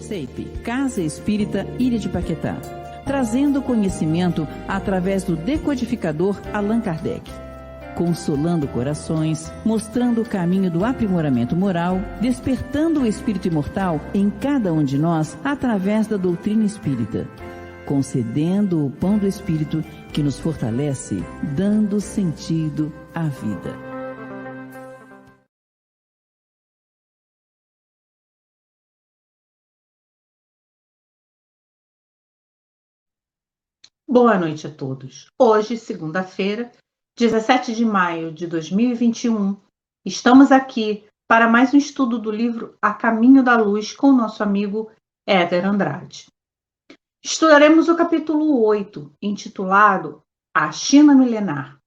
CEIP, Casa Espírita Ilha de Paquetá, trazendo conhecimento através do decodificador Allan Kardec, consolando corações, mostrando o caminho do aprimoramento moral, despertando o espírito imortal em cada um de nós através da doutrina espírita, concedendo o pão do espírito que nos fortalece, dando sentido à vida. Boa noite a todos. Hoje, segunda-feira, 17 de maio de 2021, estamos aqui para mais um estudo do livro A Caminho da Luz com o nosso amigo Éder Andrade. Estudaremos o capítulo 8, intitulado A China Milenar.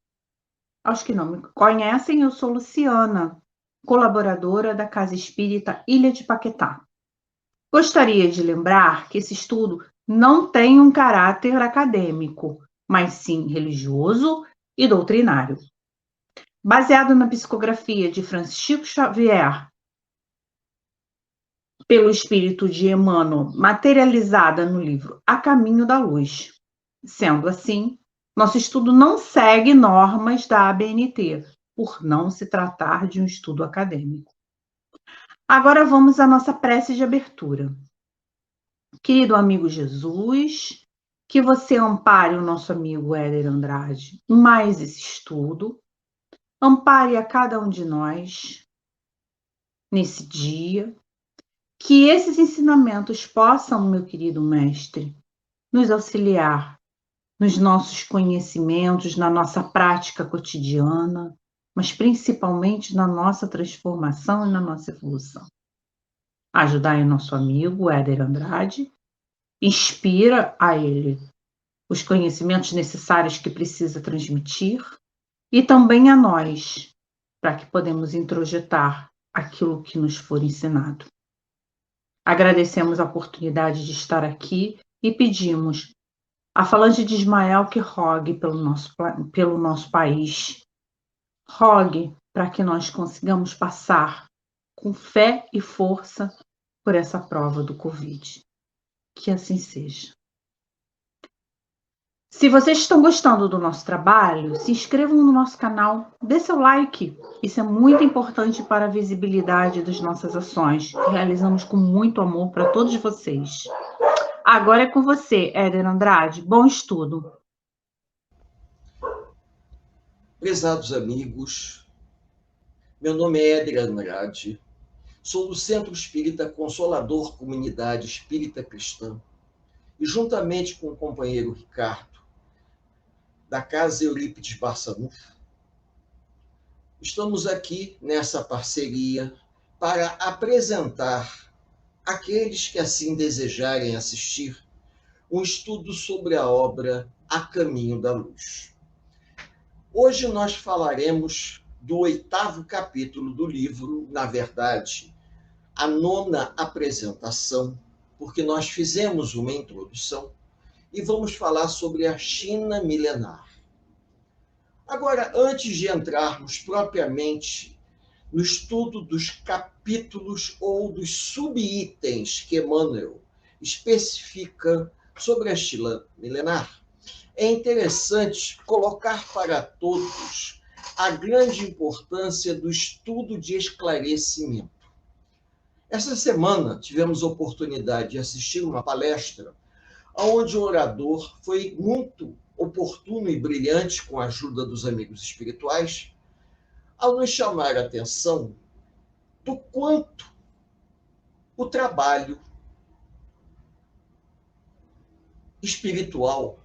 Aos que não me conhecem, eu sou Luciana, colaboradora da Casa Espírita Ilha de Paquetá. Gostaria de lembrar que esse estudo não tem um caráter acadêmico, mas sim religioso e doutrinário. Baseado na psicografia de Francisco Xavier, pelo espírito de Emmanuel, materializada no livro A Caminho da Luz. Sendo assim, nosso estudo não segue normas da ABNT, por não se tratar de um estudo acadêmico. Agora vamos à nossa prece de abertura. Querido amigo Jesus, que você ampare o nosso amigo Éder Andrade mais esse estudo, ampare a cada um de nós nesse dia, que esses ensinamentos possam, meu querido mestre, nos auxiliar nos nossos conhecimentos, na nossa prática cotidiana, mas principalmente na nossa transformação e na nossa evolução. Ajudai o nosso amigo Éder Andrade, inspira a ele os conhecimentos necessários que precisa transmitir e também a nós, para que podemos introjetar aquilo que nos for ensinado. Agradecemos a oportunidade de estar aqui e pedimos a Falange de Ismael que rogue pelo nosso país. Rogue para que nós consigamos passar com fé e força por essa prova do Covid. Que assim seja. Se vocês estão gostando do nosso trabalho, se inscrevam no nosso canal, dê seu like. Isso é muito importante para a visibilidade das nossas ações, que realizamos com muito amor para todos vocês. Agora é com você, Éder Andrade. Bom estudo. Prezados amigos, meu nome é Éder Andrade, sou do Centro Espírita Consolador Comunidade Espírita Cristã e juntamente com o companheiro Ricardo, da Casa Eurípides Barçanufo, estamos aqui nessa parceria para apresentar àqueles que assim desejarem assistir um estudo sobre a obra A Caminho da Luz. Hoje nós falaremos do 8º capítulo do livro, na verdade, a 9ª apresentação, porque nós fizemos uma introdução, e vamos falar sobre a China milenar. Agora, antes de entrarmos propriamente no estudo dos capítulos ou dos subitens que Emmanuel especifica sobre a China milenar, é interessante colocar para todos a grande importância do estudo de esclarecimento. Essa semana tivemos a oportunidade de assistir uma palestra onde o orador foi muito oportuno e brilhante com a ajuda dos amigos espirituais ao nos chamar a atenção do quanto o trabalho espiritual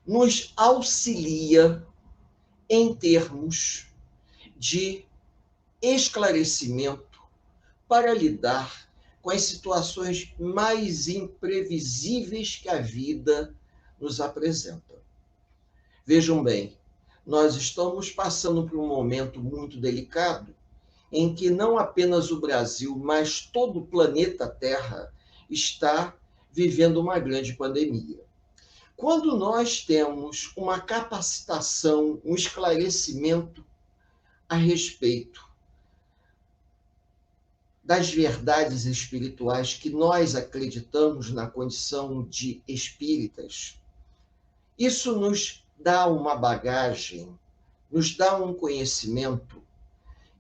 nos auxilia em termos de esclarecimento para lidar com as situações mais imprevisíveis que a vida nos apresenta. Vejam bem, nós estamos passando por um momento muito delicado em que não apenas o Brasil, mas todo o planeta Terra está vivendo uma grande pandemia. Quando nós temos uma capacitação, um esclarecimento a respeito das verdades espirituais que nós acreditamos na condição de espíritas, isso nos dá uma bagagem, nos dá um conhecimento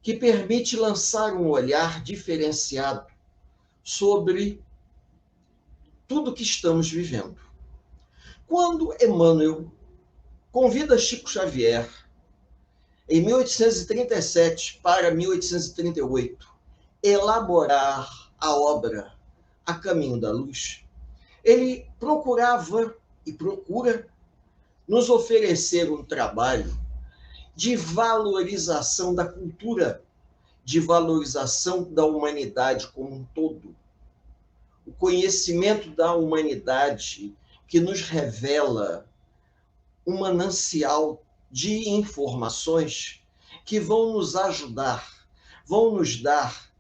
que permite lançar um olhar diferenciado sobre tudo que estamos vivendo. Quando Emmanuel convida Chico Xavier, em 1837 para 1838, elaborar a obra A Caminho da Luz, ele procurava e procura nos oferecer um trabalho de valorização da cultura, de valorização da humanidade como um todo. O conhecimento da humanidade que nos revela um manancial de informações que vão nos ajudar, vão nos dar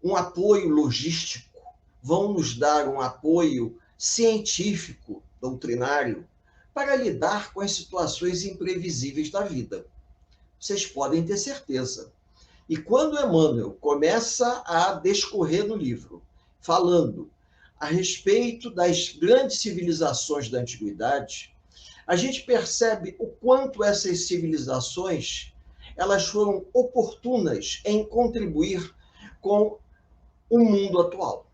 um apoio logístico, vão nos dar um apoio científico, doutrinário, para lidar com as situações imprevisíveis da vida. Vocês podem ter certeza. E quando Emmanuel começa a discorrer no livro, falando a respeito das grandes civilizações da antiguidade, a gente percebe o quanto essas civilizações elas foram oportunas em contribuir com o mundo atual.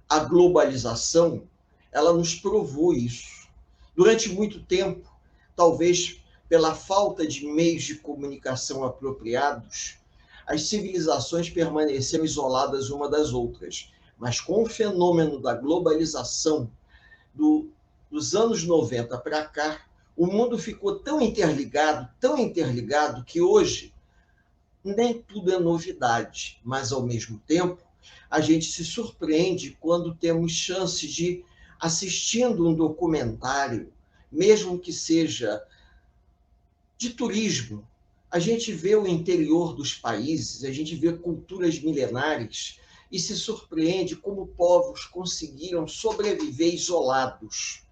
A globalização, ela nos provou isso. Durante muito tempo, talvez pela falta de meios de comunicação apropriados, as civilizações permaneceram isoladas uma das outras. Mas com o fenômeno da globalização, dos anos 90 para cá, o mundo ficou tão interligado, que hoje nem tudo é novidade, mas, ao mesmo tempo, a gente se surpreende quando temos chance de, assistindo um documentário, mesmo que seja de turismo, a gente vê o interior dos países, a gente vê culturas milenares e se surpreende como povos conseguiram sobreviver isolados,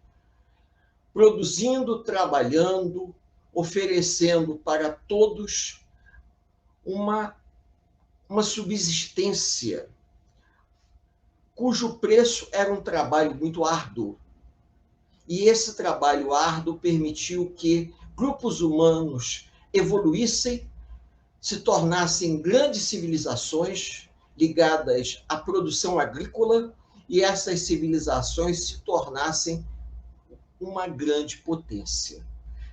produzindo, trabalhando, oferecendo para todos uma subsistência, cujo preço era um trabalho muito árduo. E esse trabalho árduo permitiu que grupos humanos evoluíssem, se tornassem grandes civilizações ligadas à produção agrícola, e essas civilizações se tornassem uma grande potência.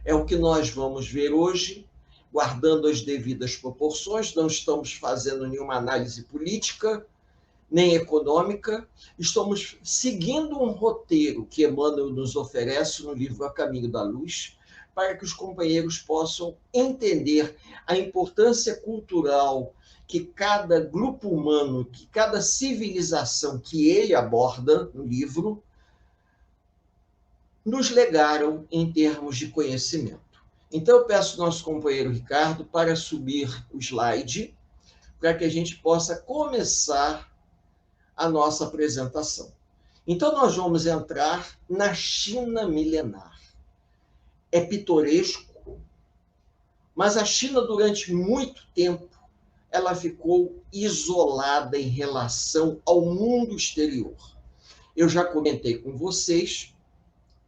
É o que nós vamos ver hoje, guardando as devidas proporções. Não estamos fazendo nenhuma análise política, nem econômica, estamos seguindo um roteiro que Emmanuel nos oferece no livro A Caminho da Luz, para que os companheiros possam entender a importância cultural que cada grupo humano, que cada civilização que ele aborda no livro, nos legaram em termos de conhecimento. Então, eu peço ao nosso companheiro Ricardo para subir o slide, para que a gente possa começar a nossa apresentação. Então, nós vamos entrar na China milenar. É pitoresco, mas a China, durante muito tempo, ela ficou isolada em relação ao mundo exterior. Eu já comentei com vocês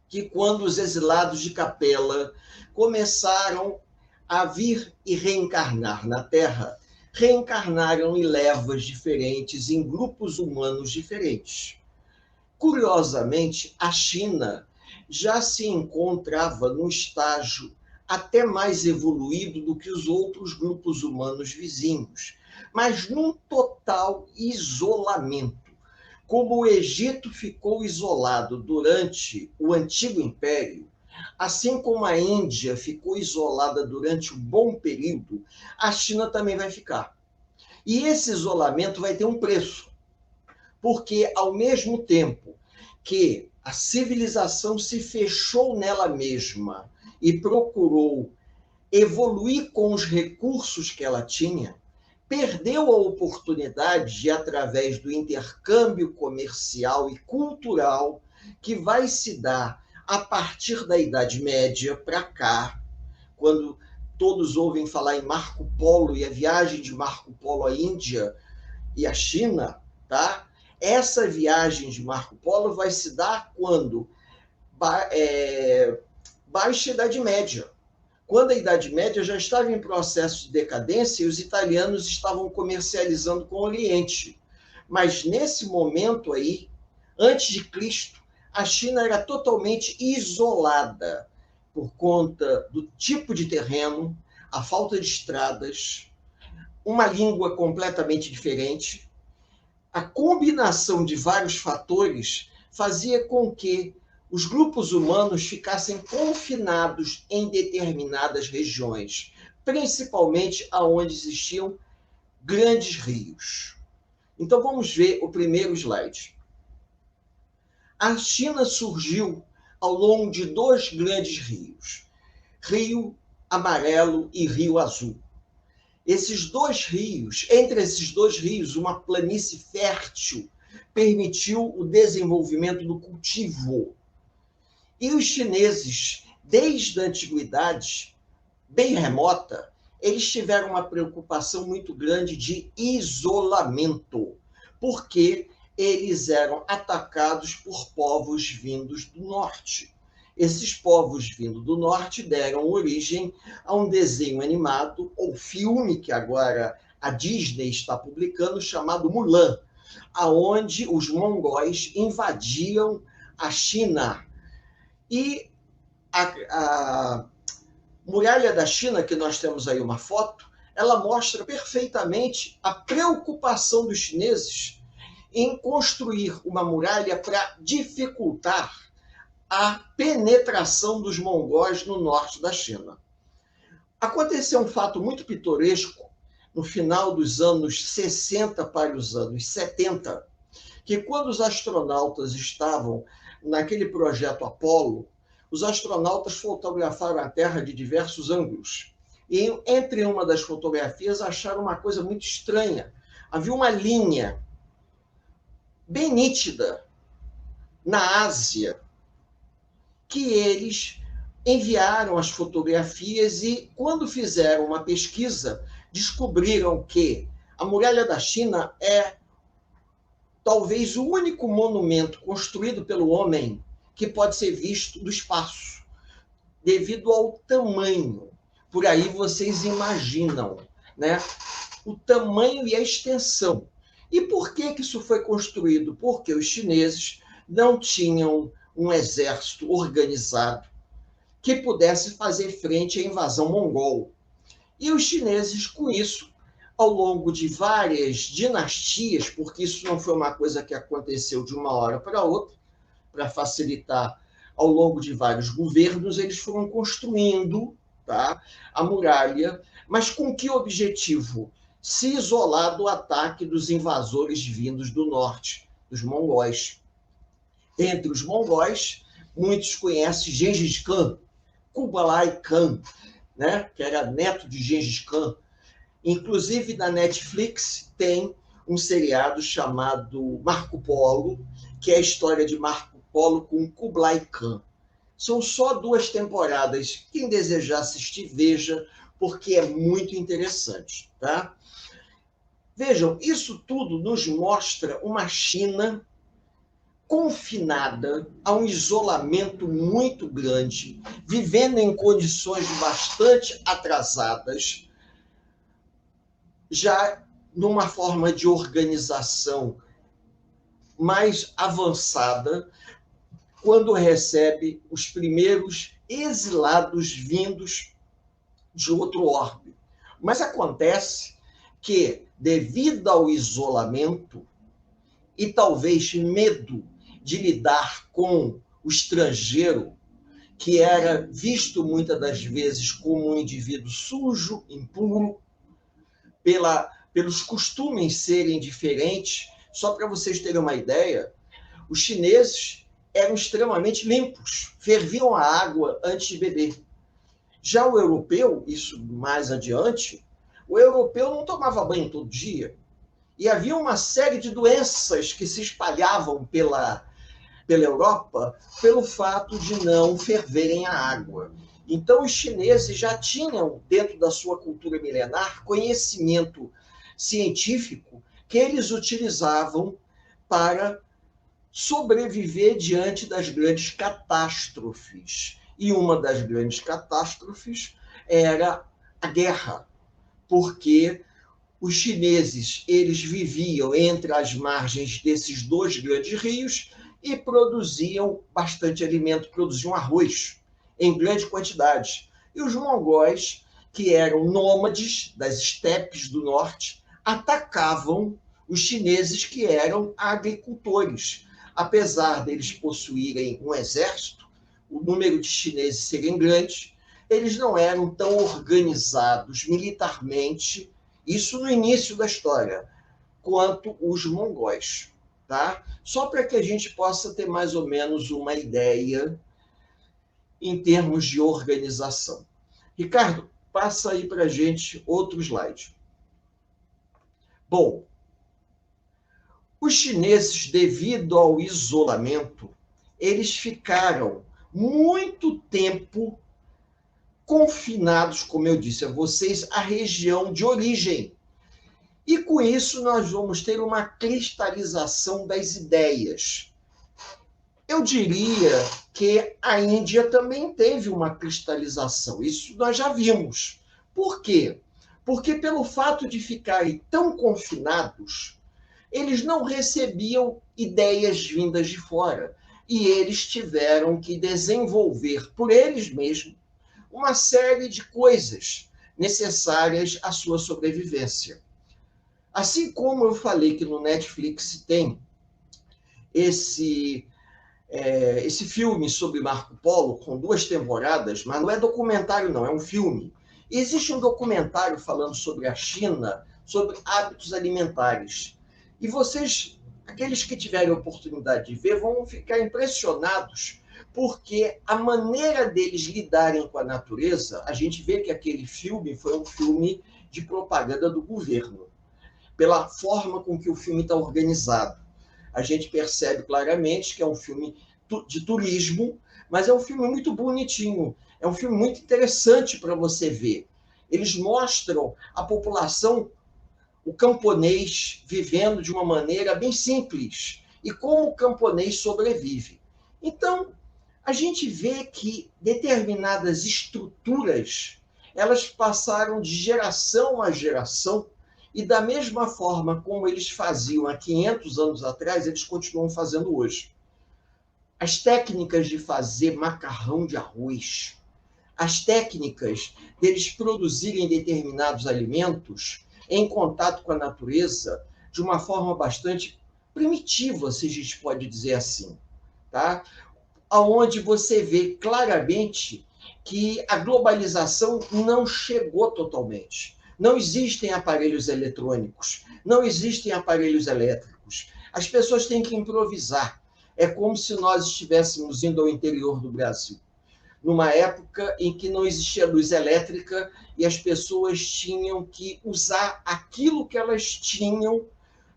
que quando os exilados de Capela começaram a vir e reencarnar na Terra, reencarnaram em levas diferentes, em grupos humanos diferentes. Curiosamente, a China já se encontrava num estágio até mais evoluído do que os outros grupos humanos vizinhos, mas num total isolamento. Como o Egito ficou isolado durante o Antigo Império, assim como a Índia ficou isolada durante um bom período, a China também vai ficar. E esse isolamento vai ter um preço, porque ao mesmo tempo que a civilização se fechou nela mesma e procurou evoluir com os recursos que ela tinha, perdeu a oportunidade de, através do intercâmbio comercial e cultural que vai se dar a partir da Idade Média para cá, quando todos ouvem falar em Marco Polo e a viagem de Marco Polo à Índia, e a China, tá? Essa viagem de Marco Polo vai se dar quando? Baixa Idade Média. Quando a Idade Média já estava em processo de decadência e os italianos estavam comercializando com o Oriente. Mas nesse momento aí, antes de Cristo, a China era totalmente isolada por conta do tipo de terreno, a falta de estradas, uma língua completamente diferente. A combinação de vários fatores fazia com que os grupos humanos ficassem confinados em determinadas regiões, principalmente aonde existiam grandes rios. Então vamos ver o primeiro slide. A China surgiu ao longo de dois grandes rios, Rio Amarelo e Rio Azul. Entre esses dois rios, uma planície fértil permitiu o desenvolvimento do cultivo. E os chineses, desde a antiguidade, bem remota, eles tiveram uma preocupação muito grande de isolamento, porque eles eram atacados por povos vindos do norte. Esses povos vindos do norte deram origem a um desenho animado, ou filme, que agora a Disney está publicando, chamado Mulan, aonde os mongóis invadiam a China. E a muralha da China, que nós temos aí uma foto, ela mostra perfeitamente a preocupação dos chineses em construir uma muralha para dificultar a penetração dos mongóis no norte da China. Aconteceu um fato muito pitoresco no final dos anos 60 para os anos 70, que quando os astronautas estavam naquele projeto Apollo, os astronautas fotografaram a Terra de diversos ângulos. E entre uma das fotografias acharam uma coisa muito estranha. Havia uma linha bem nítida na Ásia, que eles enviaram as fotografias e, quando fizeram uma pesquisa, descobriram que a Muralha da China é talvez o único monumento construído pelo homem que pode ser visto do espaço, devido ao tamanho. Por aí vocês imaginam, né? O tamanho e a extensão. E por que isso foi construído? Porque os chineses não tinham um exército organizado que pudesse fazer frente à invasão mongol. E os chineses, com isso, ao longo de várias dinastias, porque isso não foi uma coisa que aconteceu de uma hora para outra, para facilitar, ao longo de vários governos, eles foram construindo, tá, a muralha, mas com que objetivo? Se isolar do ataque dos invasores vindos do norte, dos mongóis. Entre os mongóis, muitos conhecem Gengis Khan, Kublai Khan, né, que era neto de Gengis Khan. Inclusive, na Netflix tem um seriado chamado Marco Polo, que é a história de Marco Polo com Kublai Khan. São só 2 temporadas. Quem desejar assistir, veja, porque é muito interessante, tá? Vejam, isso tudo nos mostra uma China confinada a um isolamento muito grande, vivendo em condições bastante atrasadas, já numa forma de organização mais avançada, quando recebe os primeiros exilados vindos de outro orbe. Mas acontece que, devido ao isolamento e talvez medo de lidar com o estrangeiro, que era visto muitas das vezes como um indivíduo sujo, impuro, pelos costumes serem diferentes. Só para vocês terem uma ideia, os chineses eram extremamente limpos, ferviam a água antes de beber. Já o europeu, isso mais adiante, o europeu não tomava banho todo dia. E havia uma série de doenças que se espalhavam pela Europa pelo fato de não ferverem a água. Então, os chineses já tinham, dentro da sua cultura milenar, conhecimento científico que eles utilizavam para sobreviver diante das grandes catástrofes. E uma das grandes catástrofes era a guerra, porque os chineses, eles viviam entre as margens desses dois grandes rios e produziam bastante alimento, produziam arroz em grande quantidade. E os mongóis, que eram nômades das estepes do norte, atacavam os chineses, que eram agricultores. Apesar deles possuírem um exército, o número de chineses serem grande, eles não eram tão organizados militarmente, isso no início da história, quanto os mongóis. Tá? Só para que a gente possa ter mais ou menos uma ideia em termos de organização. Ricardo, passa aí para a gente outro slide. Bom, os chineses, devido ao isolamento, eles ficaram muito tempo confinados, como eu disse a vocês, à região de origem. E com isso nós vamos ter uma cristalização das ideias. Eu diria que a Índia também teve uma cristalização, isso nós já vimos. Por quê? Porque pelo fato de ficarem tão confinados, eles não recebiam ideias vindas de fora. E eles tiveram que desenvolver por eles mesmos uma série de coisas necessárias à sua sobrevivência. Assim como eu falei que no Netflix tem esse filme sobre Marco Polo, com 2 temporadas, mas não é documentário não, é um filme. E existe um documentário falando sobre a China, sobre hábitos alimentares. E vocês, aqueles que tiverem a oportunidade de ver, vão ficar impressionados, porque a maneira deles lidarem com a natureza, a gente vê que aquele filme foi um filme de propaganda do governo. Pela forma com que o filme está organizado, a gente percebe claramente que é um filme de turismo, mas é um filme muito bonitinho, é um filme muito interessante para você ver. Eles mostram a população, o camponês, vivendo de uma maneira bem simples, e como o camponês sobrevive. Então, a gente vê que determinadas estruturas, elas passaram de geração a geração, e da mesma forma como eles faziam há 500 anos atrás, eles continuam fazendo hoje. As técnicas de fazer macarrão de arroz, as técnicas deles produzirem determinados alimentos em contato com a natureza de uma forma bastante primitiva, se a gente pode dizer assim, tá? Onde você vê claramente que a globalização não chegou totalmente. Não existem aparelhos eletrônicos, não existem aparelhos elétricos. As pessoas têm que improvisar. É como se nós estivéssemos indo ao interior do Brasil, numa época em que não existia luz elétrica e as pessoas tinham que usar aquilo que elas tinham,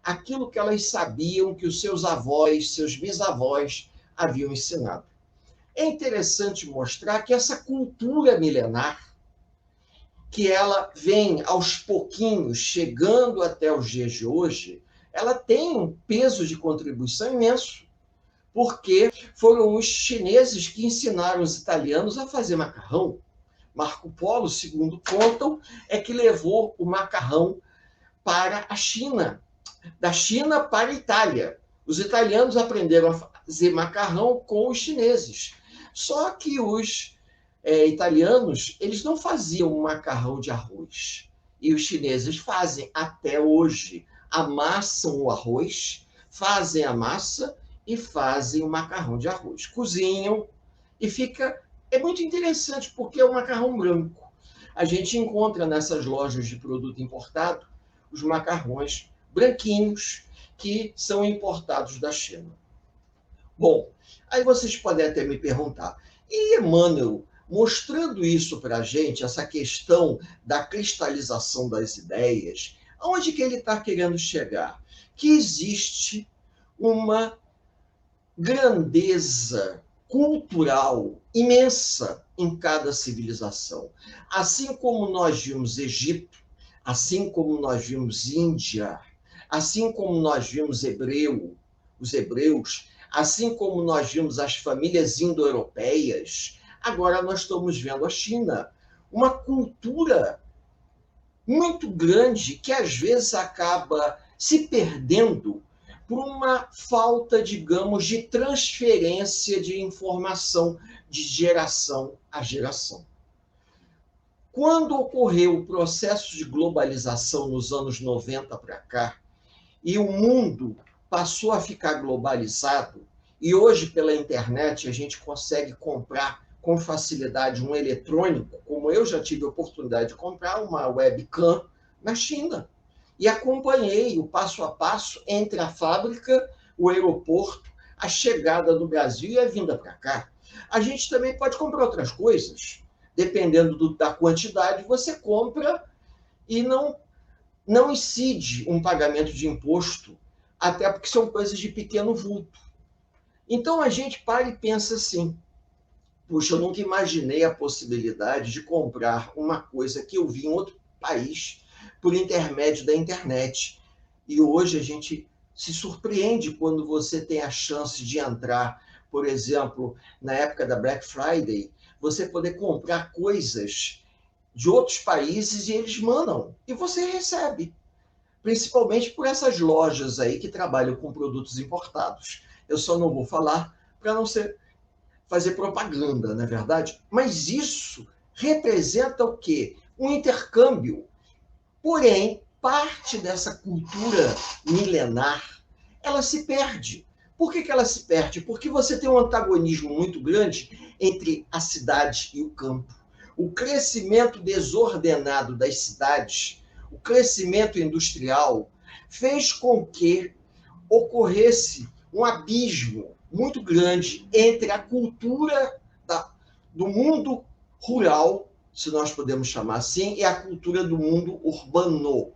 aquilo que elas sabiam que os seus avós, seus bisavós haviam ensinado. É interessante mostrar que essa cultura milenar, que ela vem aos pouquinhos chegando até os dias de hoje, ela tem um peso de contribuição imenso, porque foram os chineses que ensinaram os italianos a fazer macarrão. Marco Polo, segundo contam, é que levou o macarrão para a China, da China para a Itália. Os italianos aprenderam a fazer macarrão com os chineses. Só que os italianos, eles não faziam macarrão de arroz. E os chineses fazem até hoje. Amassam o arroz, fazem a massa e fazem o macarrão de arroz. Cozinham e fica... É muito interessante, porque é um macarrão branco. A gente encontra nessas lojas de produto importado os macarrões branquinhos que são importados da China. Bom, aí vocês podem até me perguntar, e Emmanuel, mostrando isso para a gente, essa questão da cristalização das ideias, aonde que ele está querendo chegar? Que existe uma grandeza cultural imensa em cada civilização. Assim como nós vimos Egito, assim como nós vimos Índia, Assim como nós vimos os hebreus, assim como nós vimos as famílias indo-europeias, agora nós estamos vendo a China. Uma cultura muito grande que às vezes acaba se perdendo por uma falta, digamos, de transferência de informação de geração a geração. Quando ocorreu o processo de globalização nos anos 90 para cá, e o mundo passou a ficar globalizado, e hoje pela internet a gente consegue comprar com facilidade um eletrônico, como eu já tive a oportunidade de comprar uma webcam na China. E acompanhei o passo a passo entre a fábrica, o aeroporto, a chegada do Brasil e a vinda para cá. A gente também pode comprar outras coisas. Dependendo da quantidade, você compra e não incide um pagamento de imposto, até porque são coisas de pequeno vulto. Então a gente para e pensa assim, puxa, eu nunca imaginei a possibilidade de comprar uma coisa que eu vi em outro país por intermédio da internet. E hoje a gente se surpreende quando você tem a chance de entrar, por exemplo, na época da Black Friday, você poder comprar coisas de outros países e eles mandam, e você recebe. Principalmente por essas lojas aí que trabalham com produtos importados. Eu só não vou falar para não fazer propaganda, não é verdade? Mas isso representa o quê? Um intercâmbio. Porém, parte dessa cultura milenar, ela se perde. Por que ela se perde? Porque você tem um antagonismo muito grande entre a cidade e o campo. O crescimento desordenado das cidades, o crescimento industrial, fez com que ocorresse um abismo muito grande entre a cultura do mundo rural, se nós podemos chamar assim, e a cultura do mundo urbano.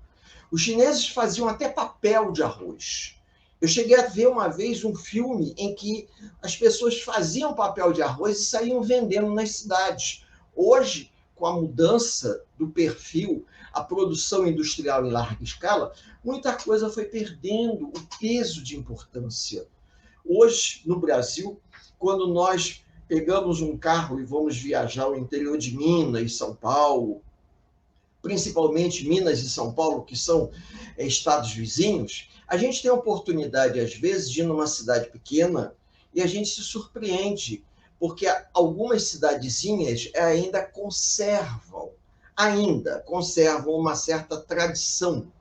Os chineses faziam até papel de arroz. Eu cheguei a ver uma vez um filme em que as pessoas faziam papel de arroz e saíam vendendo nas cidades. Hoje, com a mudança do perfil, a produção industrial em larga escala, muita coisa foi perdendo o peso de importância. Hoje, no Brasil, quando nós pegamos um carro e vamos viajar ao interior de Minas, São Paulo, principalmente Minas e São Paulo, que são estados vizinhos, a gente tem a oportunidade, às vezes, de ir numa cidade pequena e a gente se surpreende, porque algumas cidadezinhas ainda conservam uma certa tradição.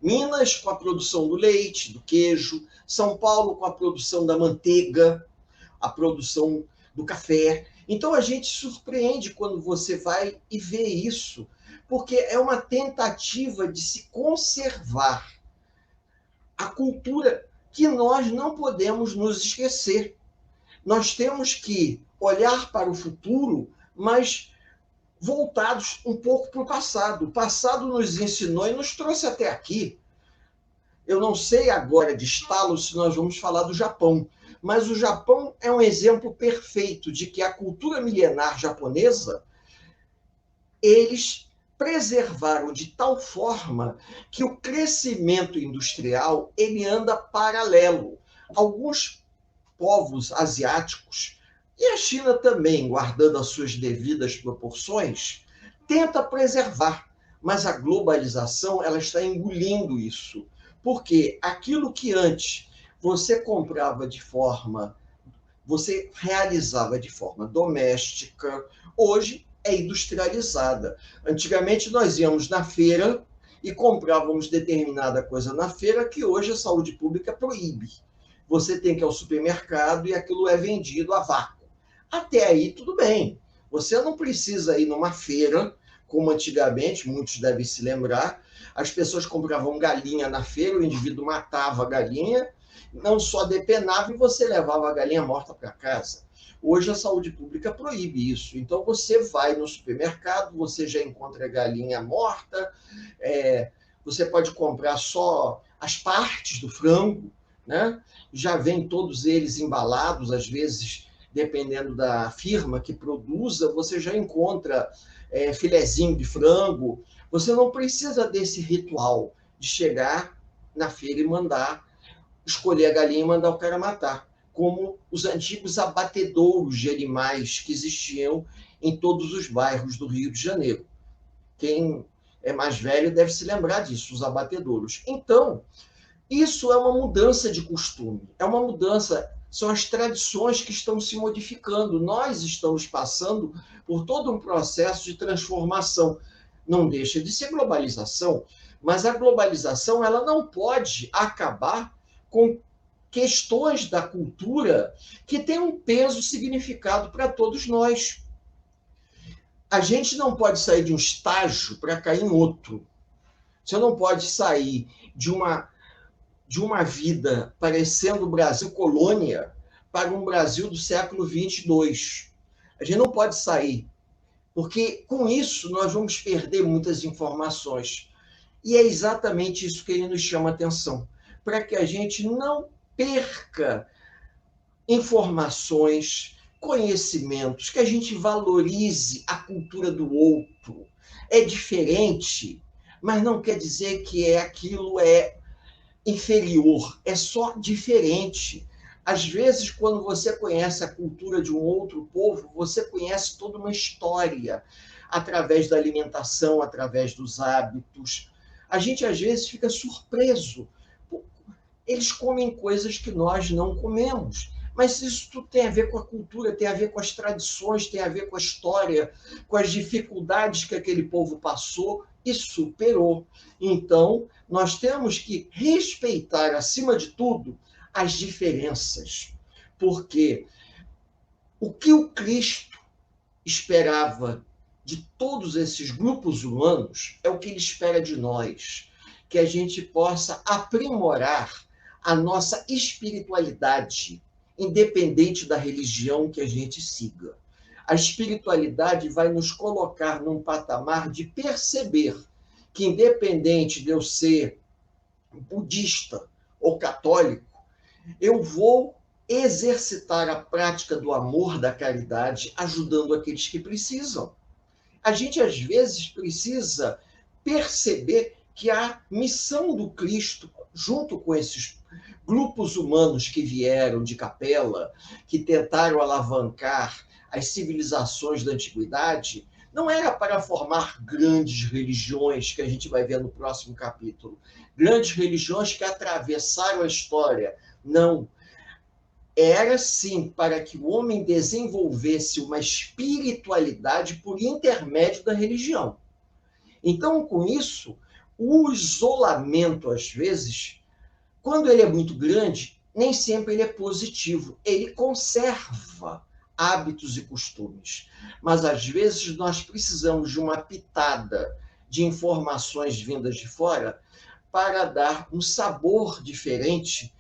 Minas com a produção do leite, do queijo, São Paulo com a produção da manteiga, a produção do café. Então a gente se surpreende quando você vai e vê isso, porque é uma tentativa de se conservar a cultura que nós não podemos nos esquecer. Nós temos que olhar para o futuro, mas voltados um pouco para o passado. O passado nos ensinou e nos trouxe até aqui. Eu não sei agora de estalo se nós vamos falar do Japão, mas o Japão é um exemplo perfeito de que a cultura milenar japonesa, eles preservaram de tal forma que o crescimento industrial ele anda paralelo. Alguns povos asiáticos, e a China também, guardando as suas devidas proporções, tenta preservar, mas a globalização ela está engolindo isso. Porque aquilo que antes você comprava você realizava de forma doméstica, hoje é industrializada. Antigamente nós íamos na feira e comprávamos determinada coisa na feira que hoje a saúde pública proíbe. Você tem que ir ao supermercado e aquilo é vendido a vácuo. Até aí, tudo bem. Você não precisa ir numa feira, como antigamente, muitos devem se lembrar, as pessoas compravam galinha na feira, o indivíduo matava a galinha, não só depenava e você levava a galinha morta para casa. Hoje a saúde pública proíbe isso. Então você vai no supermercado, você já encontra a galinha morta, você pode comprar só as partes do frango, né? Já vem todos eles embalados, às vezes, dependendo da firma que produza, você já encontra filezinho de frango. Você não precisa desse ritual de chegar na feira e escolher a galinha e mandar o cara matar, como os antigos abatedouros de animais que existiam em todos os bairros do Rio de Janeiro. Quem é mais velho deve se lembrar disso, os abatedouros. Então, isso é uma mudança de costume, é uma mudança, são as tradições que estão se modificando. Nós estamos passando por todo um processo de transformação. Não deixa de ser globalização, mas a globalização ela não pode acabar com questões da cultura que têm um peso, significado para todos nós. A gente não pode sair de um estágio para cair em outro. Você não pode sair de uma vida parecendo o Brasil colônia para um Brasil do século 22. A gente não pode sair, porque com isso nós vamos perder muitas informações. E é exatamente isso que ele nos chama a atenção, para que a gente não perca informações, conhecimentos, que a gente valorize a cultura do outro. É diferente, mas não quer dizer que aquilo é inferior, é só diferente. Às vezes, quando você conhece a cultura de um outro povo, você conhece toda uma história, através da alimentação, através dos hábitos. A gente, às vezes, fica surpreso. Eles comem coisas que nós não comemos. Mas isso tudo tem a ver com a cultura, tem a ver com as tradições, tem a ver com a história, com as dificuldades que aquele povo passou e superou. Então, nós temos que respeitar, acima de tudo, as diferenças. Porque o que o Cristo esperava de todos esses grupos humanos é o que ele espera de nós, que a gente possa aprimorar a nossa espiritualidade, independente da religião que a gente siga. A espiritualidade vai nos colocar num patamar de perceber que, independente de eu ser budista ou católico, eu vou exercitar a prática do amor, da caridade, ajudando aqueles que precisam. A gente, às vezes, precisa perceber que a missão do Cristo, junto com esses grupos humanos que vieram de Capela, que tentaram alavancar as civilizações da antiguidade, não era para formar grandes religiões, que a gente vai ver no próximo capítulo. Grandes religiões que atravessaram a história. Não. Era, sim, para que o homem desenvolvesse uma espiritualidade por intermédio da religião. Então, com isso, o isolamento, às vezes, quando ele é muito grande, nem sempre ele é positivo. Ele conserva hábitos e costumes. Mas, às vezes, nós precisamos de uma pitada de informações vindas de fora para dar um sabor diferente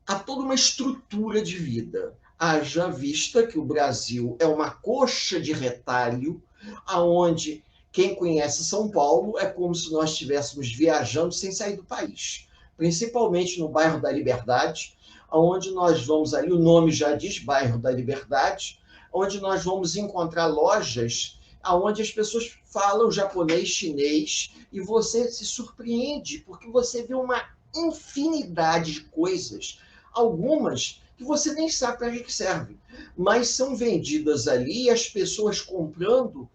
a toda uma estrutura de vida. Haja vista que o Brasil é uma coxa de retalho, aonde quem conhece São Paulo é como se nós estivéssemos viajando sem sair do país. Principalmente no bairro da Liberdade, onde nós vamos ali, o nome já diz bairro da Liberdade, onde nós vamos encontrar lojas onde as pessoas falam japonês, chinês, e você se surpreende, porque você vê uma infinidade de coisas, algumas que você nem sabe para que servem, mas são vendidas ali e as pessoas comprando.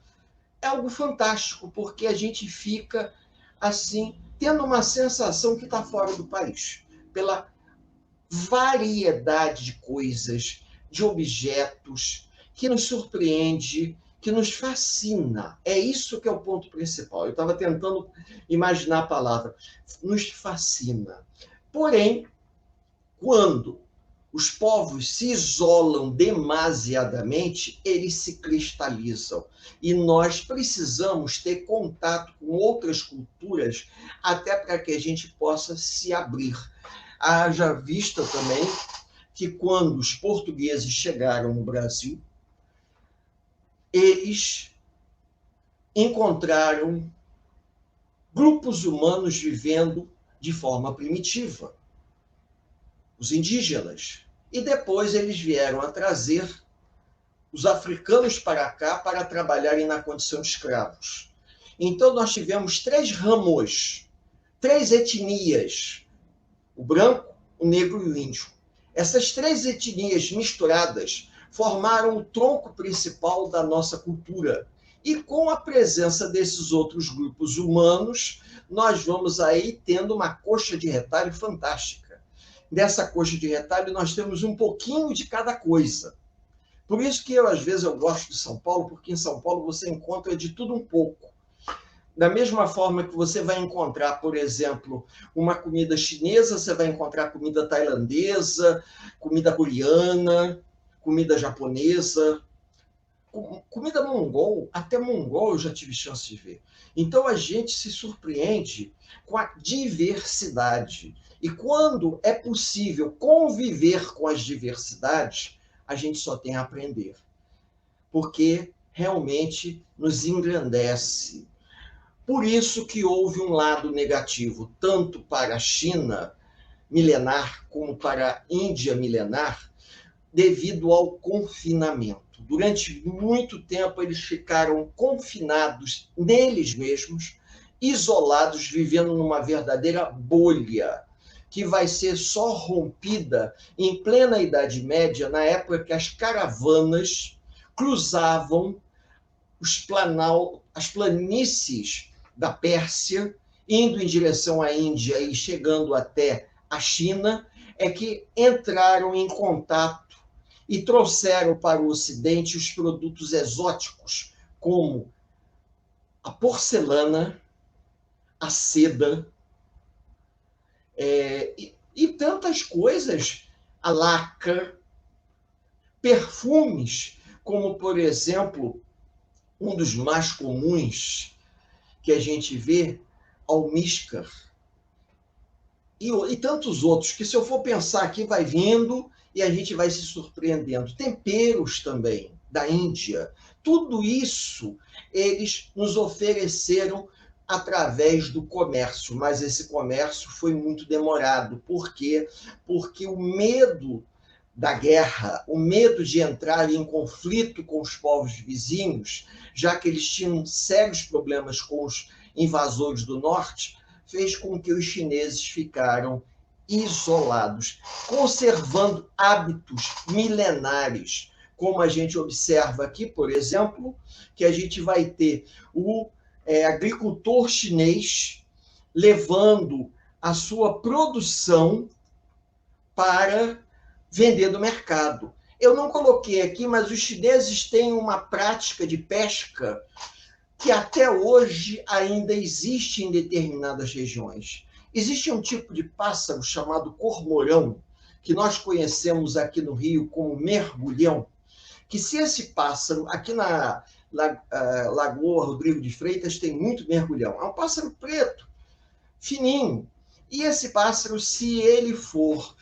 É algo fantástico, porque a gente fica assim, tendo uma sensação que está fora do país, pela variedade de coisas, de objetos, que nos surpreende, que nos fascina. É isso que é o ponto principal. Eu estava tentando imaginar a palavra. Nos fascina. Porém, quando os povos se isolam demasiadamente, eles se cristalizam. E nós precisamos ter contato com outras culturas até para que a gente possa se abrir. Haja vista também que quando os portugueses chegaram no Brasil, eles encontraram grupos humanos vivendo de forma primitiva, os indígenas. E depois eles vieram a trazer os africanos para cá para trabalharem na condição de escravos. Então nós tivemos 3 ramos, 3 etnias o branco, o negro e o índio. Essas três etnias misturadas formaram o tronco principal da nossa cultura. E com a presença desses outros grupos humanos, nós vamos aí tendo uma coxa de retalho fantástica. Nessa coxa de retalho, nós temos um pouquinho de cada coisa. Por isso que às vezes, eu gosto de São Paulo, porque em São Paulo você encontra de tudo um pouco. Da mesma forma que você vai encontrar, por exemplo, uma comida chinesa, você vai encontrar comida tailandesa, comida coreana, comida japonesa, comida mongol, até mongol eu já tive chance de ver. Então a gente se surpreende com a diversidade. E quando é possível conviver com as diversidades, a gente só tem a aprender. Porque realmente nos engrandece. Por isso que houve um lado negativo, tanto para a China milenar como para a Índia milenar, devido ao confinamento. Durante muito tempo, eles ficaram confinados neles mesmos, isolados, vivendo numa verdadeira bolha, que vai ser só rompida em plena Idade Média, na época que as caravanas cruzavam as planícies da Pérsia, indo em direção à Índia e chegando até a China, é que entraram em contato e trouxeram para o Ocidente os produtos exóticos, como a porcelana, a seda, e tantas coisas, a lacra, perfumes, como, por exemplo, um dos mais comuns que a gente vê, almíscar, e tantos outros, que se eu for pensar aqui, vai vindo e a gente vai se surpreendendo. Temperos também, da Índia. Tudo isso eles nos ofereceram através do comércio, mas esse comércio foi muito demorado. Por quê? Porque o medo da guerra, o medo de entrar em conflito com os povos vizinhos, já que eles tinham sérios problemas com os invasores do norte, fez com que os chineses ficaram isolados, conservando hábitos milenares, como a gente observa aqui, por exemplo, que a gente vai ter o agricultor chinês levando a sua produção para vender no mercado. Eu não coloquei aqui, mas os chineses têm uma prática de pesca que até hoje ainda existe em determinadas regiões. Existe um tipo de pássaro chamado cormorão, que nós conhecemos aqui no Rio como mergulhão, que se esse pássaro, aqui na Lagoa Rodrigo de Freitas tem muito mergulhão, é um pássaro preto, fininho, e esse pássaro, se ele for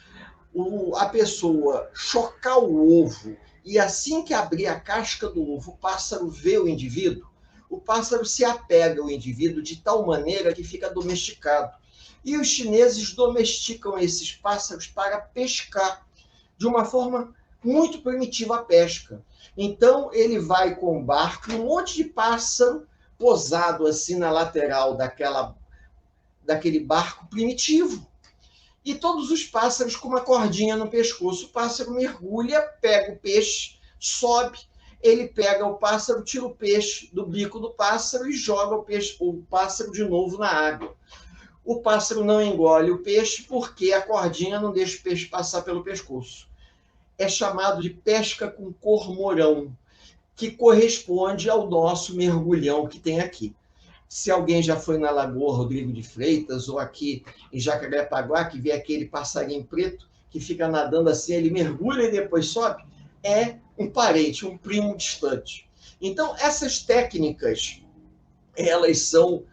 a pessoa chocar o ovo e assim que abrir a casca do ovo, o pássaro vê o indivíduo, o pássaro se apega ao indivíduo de tal maneira que fica domesticado. E os chineses domesticam esses pássaros para pescar, de uma forma muito primitiva a pesca. Então, ele vai com o barco, um monte de pássaro posado assim na lateral daquele barco primitivo. E todos os pássaros com uma cordinha no pescoço. O pássaro mergulha, pega o peixe, sobe, ele pega o pássaro, tira o peixe do bico do pássaro e joga o pássaro de novo na água. O pássaro não engole o peixe porque a cordinha não deixa o peixe passar pelo pescoço. É chamado de pesca com cormorão, que corresponde ao nosso mergulhão que tem aqui. Se alguém já foi na Lagoa Rodrigo de Freitas ou aqui em Jacarepaguá, que vê aquele passarinho preto que fica nadando assim, ele mergulha e depois sobe, é um parente, um primo distante. Então, essas técnicas, elas são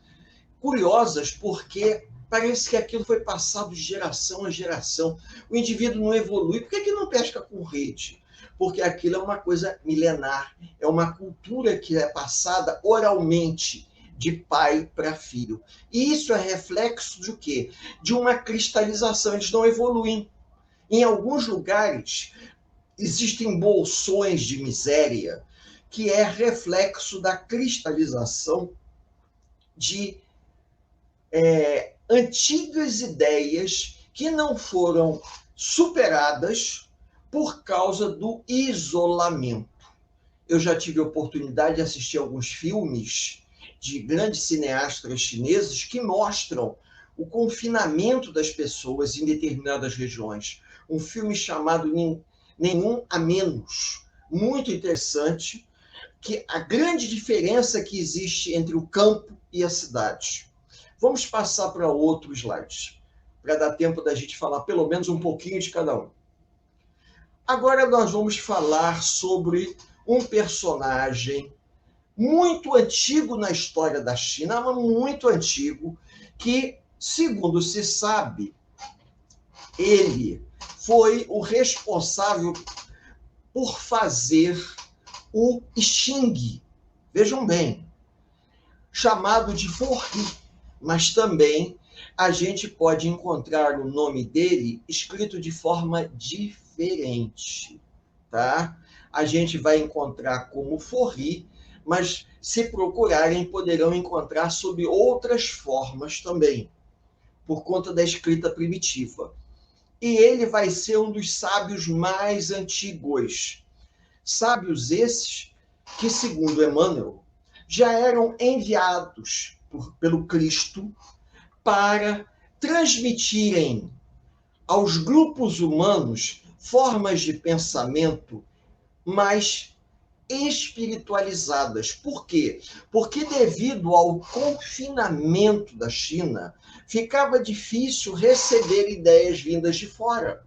curiosas porque parece que aquilo foi passado de geração a geração. O indivíduo não evolui. Por que não pesca com rede? Porque aquilo é uma coisa milenar, é uma cultura que é passada oralmente, de pai para filho. E isso é reflexo de quê? De uma cristalização, eles não evoluem. Em alguns lugares, existem bolsões de miséria, que é reflexo da cristalização de antigas ideias que não foram superadas por causa do isolamento. Eu já tive a oportunidade de assistir alguns filmes de grandes cineastas chineses que mostram o confinamento das pessoas em determinadas regiões. Um filme chamado Nenhum a Menos, muito interessante, que a grande diferença que existe entre o campo e a cidade. Vamos passar para outro slide, para dar tempo da gente falar pelo menos um pouquinho de cada um. Agora nós vamos falar sobre um personagem muito antigo na história da China, mas muito antigo, que, segundo se sabe, ele foi o responsável por fazer o Xing, vejam bem, chamado de Forri, mas também a gente pode encontrar o nome dele escrito de forma diferente, tá? A gente vai encontrar como Forri, mas se procurarem poderão encontrar sob outras formas também, por conta da escrita primitiva. E ele vai ser um dos sábios mais antigos. Sábios esses que, segundo Emmanuel, já eram enviados pelo Cristo para transmitirem aos grupos humanos formas de pensamento mais espiritualizadas. Por quê? Porque devido ao confinamento da China, ficava difícil receber ideias vindas de fora.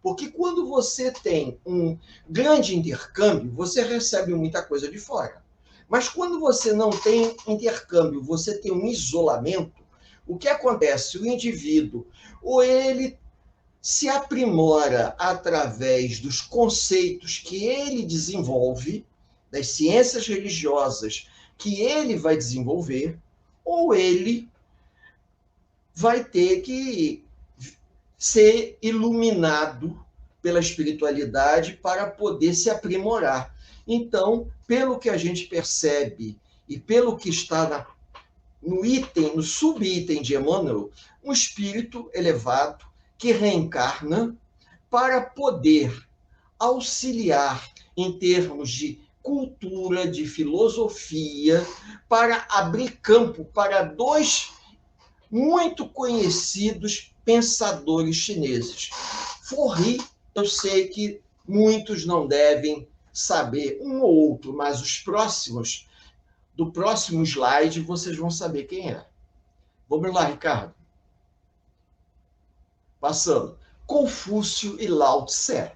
Porque quando você tem um grande intercâmbio, você recebe muita coisa de fora. Mas quando você não tem intercâmbio, você tem um isolamento, o que acontece? O indivíduo, ou ele se aprimora através dos conceitos que ele desenvolve, das ciências religiosas que ele vai desenvolver, ou ele vai ter que ser iluminado pela espiritualidade para poder se aprimorar. Então, pelo que a gente percebe e pelo que está no subitem de Emmanuel, um espírito elevado que reencarna para poder auxiliar em termos de cultura, de filosofia, para abrir campo para dois muito conhecidos pensadores chineses. Forri, eu sei que muitos não devem saber, um ou outro, mas os próximos, do próximo slide, vocês vão saber quem é. Vamos lá, Ricardo. Passando. Confúcio e Lao Tse.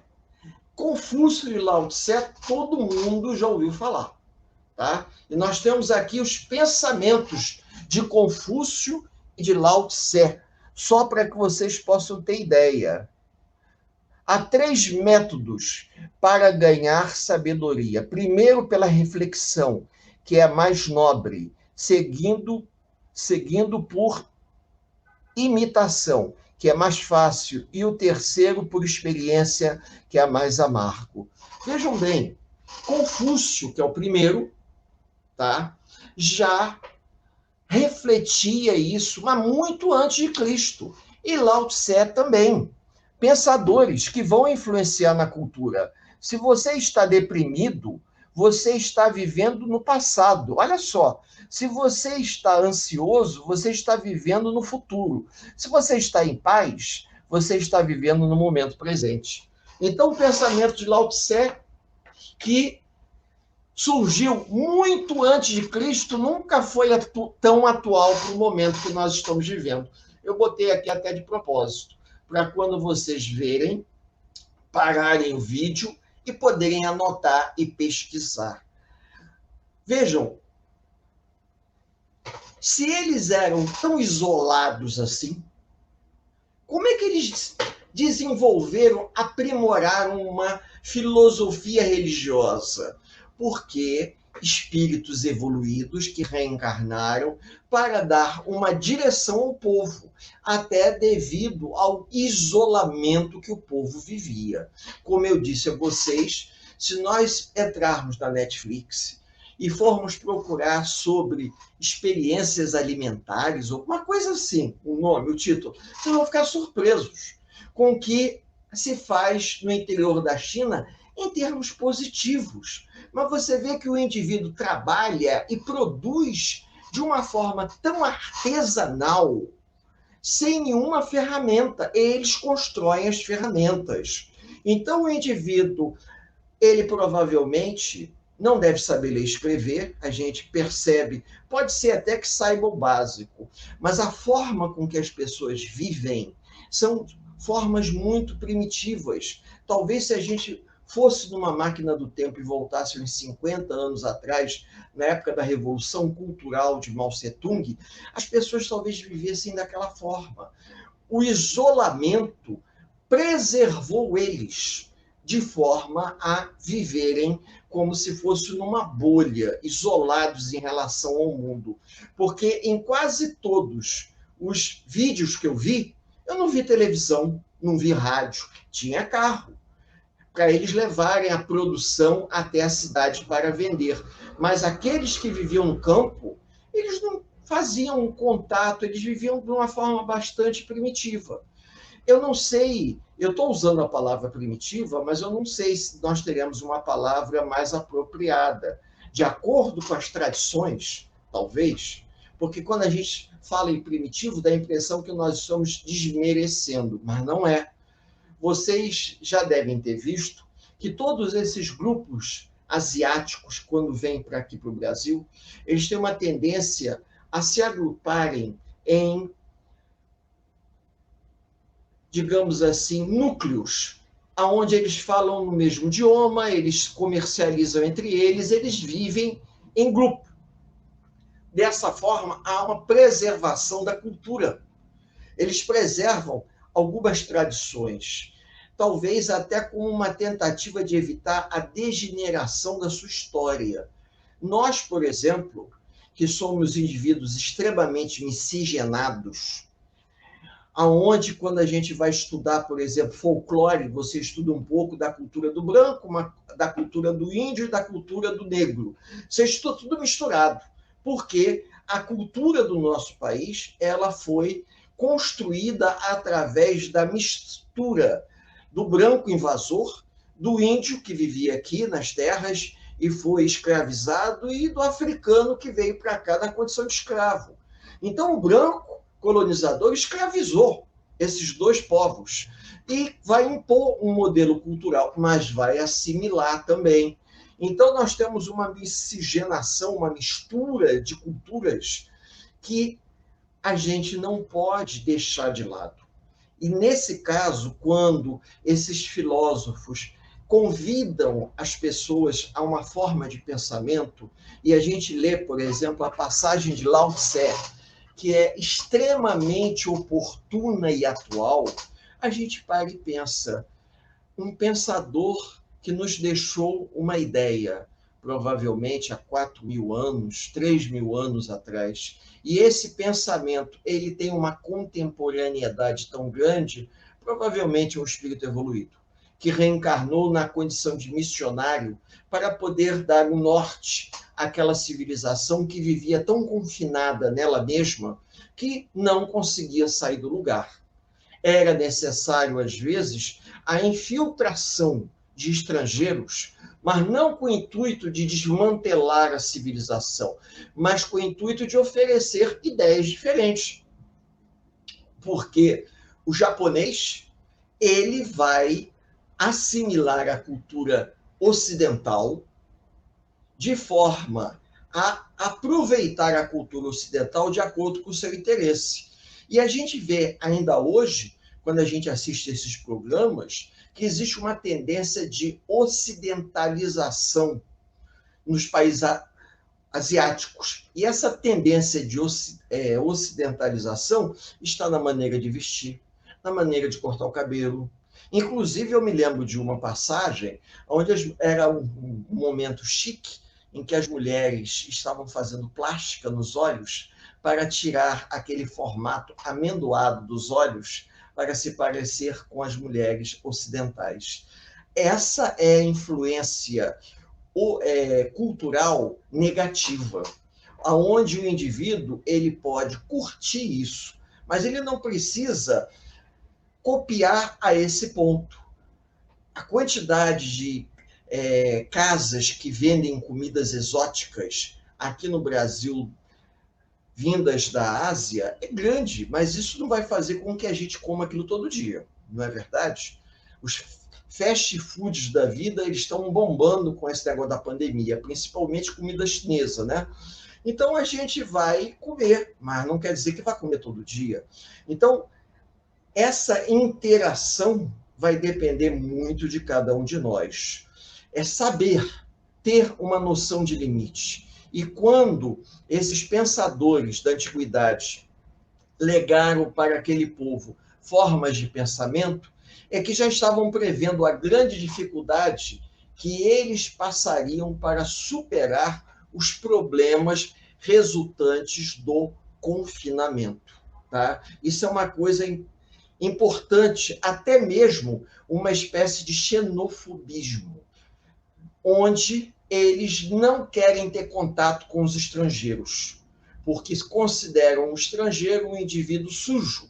Confúcio e Lao Tse, todo mundo já ouviu falar. Tá? E nós temos aqui os pensamentos de Confúcio e de Lao Tse, só para que vocês possam ter ideia. Há 3 métodos para ganhar sabedoria. Primeiro, pela reflexão, que é a mais nobre, seguindo por imitação, que é mais fácil, e o terceiro, por experiência, que é a mais amargo. Vejam bem, Confúcio, que é o primeiro, tá? Já refletia isso, mas muito antes de Cristo. E Lao Tse também. Pensadores que vão influenciar na cultura. Se você está deprimido, você está vivendo no passado. Olha só, se você está ansioso, você está vivendo no futuro. Se você está em paz, você está vivendo no momento presente. Então, o pensamento de Lao Tse, que surgiu muito antes de Cristo, nunca foi tão atual para o momento que nós estamos vivendo. Eu botei aqui até de propósito, para quando vocês verem, pararem o vídeo e poderem anotar e pesquisar. Vejam, se eles eram tão isolados assim, como é que eles desenvolveram, aprimoraram uma filosofia religiosa? Porque espíritos evoluídos que reencarnaram para dar uma direção ao povo, até devido ao isolamento que o povo vivia. Como eu disse a vocês, se nós entrarmos na Netflix e formos procurar sobre experiências alimentares, ou uma coisa assim, o nome, o título, vocês vão ficar surpresos com o que se faz no interior da China em termos positivos. Mas você vê que o indivíduo trabalha e produz de uma forma tão artesanal, sem nenhuma ferramenta. Eles constroem as ferramentas. Então, o indivíduo, ele provavelmente não deve saber ler e escrever, a gente percebe, pode ser até que saiba o básico, mas a forma com que as pessoas vivem são formas muito primitivas. Talvez se a gente fosse numa máquina do tempo e voltasse uns 50 anos atrás, na época da Revolução Cultural de Mao Tse-tung, as pessoas talvez vivessem daquela forma. O isolamento preservou eles de forma a viverem como se fosse numa bolha, isolados em relação ao mundo. Porque em quase todos os vídeos que eu não vi televisão, não vi rádio, tinha carro, para eles levarem a produção até a cidade para vender. Mas aqueles que viviam no campo, eles não faziam um contato, eles viviam de uma forma bastante primitiva. Eu não sei, eu estou usando a palavra primitiva, mas eu não sei se nós teremos uma palavra mais apropriada, de acordo com as tradições, talvez, porque quando a gente fala em primitivo, dá a impressão que nós estamos desmerecendo, mas não é. Vocês já devem ter visto que todos esses grupos asiáticos, quando vêm para aqui para o Brasil, eles têm uma tendência a se agruparem em, digamos assim, núcleos, onde eles falam no mesmo idioma, eles comercializam entre eles vivem em grupo. Dessa forma, há uma preservação da cultura. Eles preservam algumas tradições, talvez até com uma tentativa de evitar a degeneração da sua história. Nós, por exemplo, que somos indivíduos extremamente miscigenados, aonde quando a gente vai estudar, por exemplo, folclore, você estuda um pouco da cultura do branco, da cultura do índio e da cultura do negro. Você estuda tudo misturado, porque a cultura do nosso país ela foi construída através da mistura do branco invasor, do índio que vivia aqui nas terras e foi escravizado, e do africano que veio para cá na condição de escravo. Então, o branco colonizador escravizou esses dois povos e vai impor um modelo cultural, mas vai assimilar também. Então, nós temos uma miscigenação, uma mistura de culturas que a gente não pode deixar de lado. E, nesse caso, quando esses filósofos convidam as pessoas a uma forma de pensamento, e a gente lê, por exemplo, a passagem de Lao Tse, que é extremamente oportuna e atual, a gente para e pensa, um pensador que nos deixou uma ideia, provavelmente há 4.000 anos, 3.000 anos atrás. E esse pensamento, ele tem uma contemporaneidade tão grande, provavelmente é um espírito evoluído, que reencarnou na condição de missionário para poder dar um norte àquela civilização que vivia tão confinada nela mesma que não conseguia sair do lugar. Era necessário, às vezes, a infiltração de estrangeiros, mas não com o intuito de desmantelar a civilização, mas com o intuito de oferecer ideias diferentes. Porque o japonês, ele vai assimilar a cultura ocidental de forma a aproveitar a cultura ocidental de acordo com o seu interesse. E a gente vê ainda hoje, quando a gente assiste esses programas, que existe uma tendência de ocidentalização nos países asiáticos. E essa tendência de ocidentalização está na maneira de vestir, na maneira de cortar o cabelo. Inclusive, eu me lembro de uma passagem onde era um momento chique em que as mulheres estavam fazendo plástica nos olhos para tirar aquele formato amendoado dos olhos para se parecer com as mulheres ocidentais. Essa é a influência cultural negativa, aonde o indivíduo ele pode curtir isso, mas ele não precisa copiar a esse ponto. A quantidade de casas que vendem comidas exóticas aqui no Brasil, vindas da Ásia, é grande, mas isso não vai fazer com que a gente coma aquilo todo dia, não é verdade? Os fast foods da vida, eles estão bombando com esse negócio da pandemia, principalmente comida chinesa, né? Então a gente vai comer, mas não quer dizer que vai comer todo dia. Então, essa interação vai depender muito de cada um de nós. É saber ter uma noção de limite. E quando esses pensadores da antiguidade legaram para aquele povo formas de pensamento, é que já estavam prevendo a grande dificuldade que eles passariam para superar os problemas resultantes do confinamento. Tá? Isso é uma coisa importante, até mesmo uma espécie de xenofobismo, onde eles não querem ter contato com os estrangeiros, porque consideram o estrangeiro um indivíduo sujo,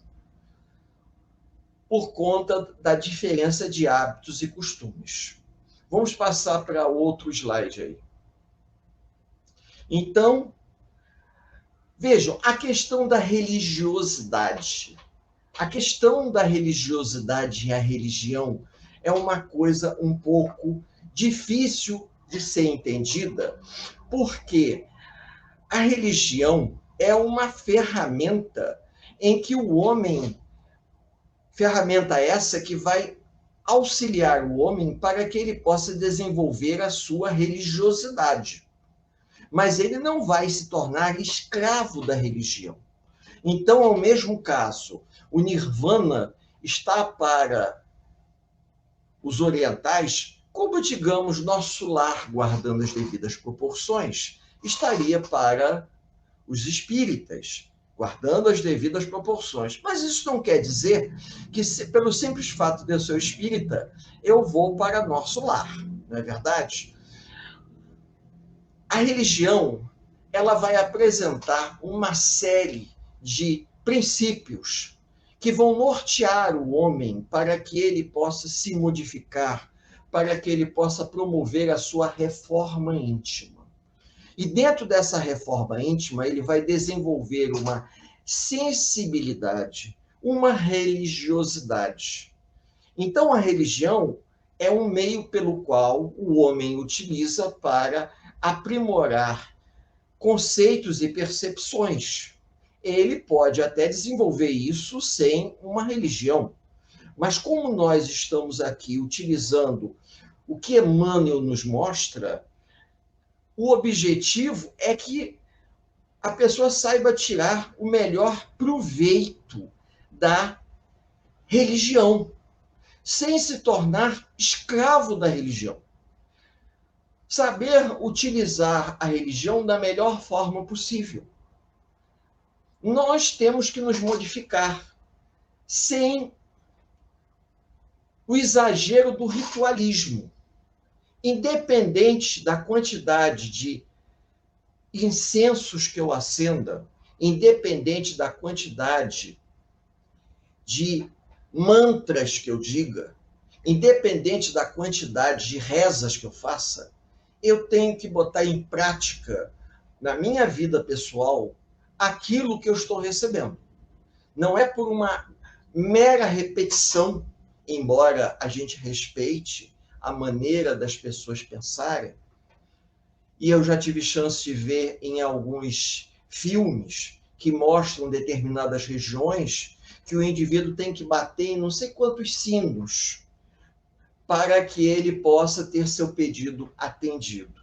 por conta da diferença de hábitos e costumes. Vamos passar para outro slide aí. Então, vejam, a questão da religiosidade. A questão da religiosidade e a religião é uma coisa um pouco difícil de ser entendida, porque a religião é uma ferramenta em que o homem, ferramenta essa que vai auxiliar o homem para que ele possa desenvolver a sua religiosidade. Mas ele não vai se tornar escravo da religião. Então, ao mesmo caso, o nirvana está para os orientais, como, digamos, nosso lar, guardando as devidas proporções, estaria para os espíritas, guardando as devidas proporções. Mas isso não quer dizer que, pelo simples fato de eu ser espírita, eu vou para nosso lar, não é verdade? A religião, ela vai apresentar uma série de princípios que vão nortear o homem para que ele possa se modificar, para que ele possa promover a sua reforma íntima. E dentro dessa reforma íntima, ele vai desenvolver uma sensibilidade, uma religiosidade. Então, a religião é um meio pelo qual o homem utiliza para aprimorar conceitos e percepções. Ele pode até desenvolver isso sem uma religião. Mas como nós estamos aqui utilizando o que Emmanuel nos mostra, o objetivo é que a pessoa saiba tirar o melhor proveito da religião, sem se tornar escravo da religião. Saber utilizar a religião da melhor forma possível. Nós temos que nos modificar sem o exagero do ritualismo. Independente da quantidade de incensos que eu acenda, independente da quantidade de mantras que eu diga, independente da quantidade de rezas que eu faça, eu tenho que botar em prática, na minha vida pessoal, aquilo que eu estou recebendo. Não é por uma mera repetição, embora a gente respeite a maneira das pessoas pensarem, e eu já tive chance de ver em alguns filmes que mostram determinadas regiões que o indivíduo tem que bater em não sei quantos sinos para que ele possa ter seu pedido atendido.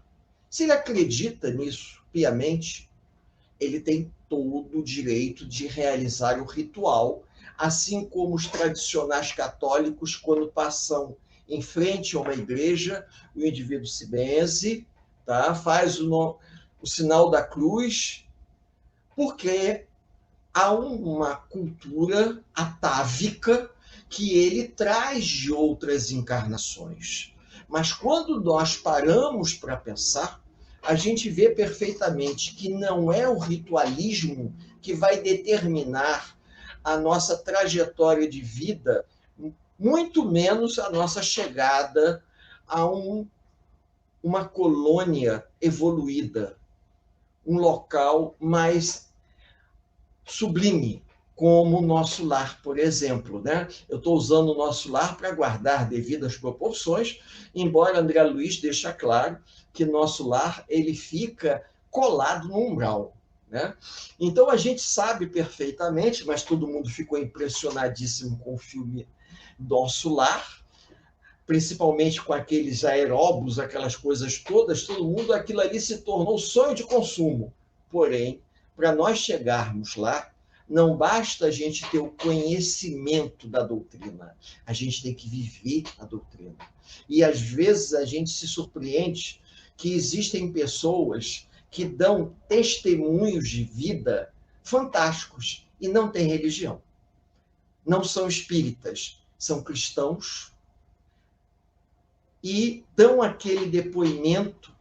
Se ele acredita nisso piamente, ele tem todo o direito de realizar o ritual, assim como os tradicionais católicos, quando passam em frente a uma igreja, o indivíduo se benze, tá? Faz o sinal da cruz, porque há uma cultura atávica que ele traz de outras encarnações. Mas quando nós paramos para pensar, a gente vê perfeitamente que não é o ritualismo que vai determinar a nossa trajetória de vida, muito menos a nossa chegada a uma colônia evoluída, um local mais sublime, como o nosso lar, por exemplo, né? Eu estou usando o nosso lar para guardar devidas proporções, embora André Luiz deixa claro que nosso lar ele fica colado no umbral, né? Então a gente sabe perfeitamente, mas todo mundo ficou impressionadíssimo com o filme Nosso Lar, principalmente com aqueles aeróbus, aquelas coisas todas, todo mundo, aquilo ali se tornou sonho de consumo. Porém, para nós chegarmos lá, não basta a gente ter o conhecimento da doutrina, a gente tem que viver a doutrina. E às vezes a gente se surpreende que existem pessoas que dão testemunhos de vida fantásticos e não têm religião. Não são espíritas, são cristãos e dão aquele depoimento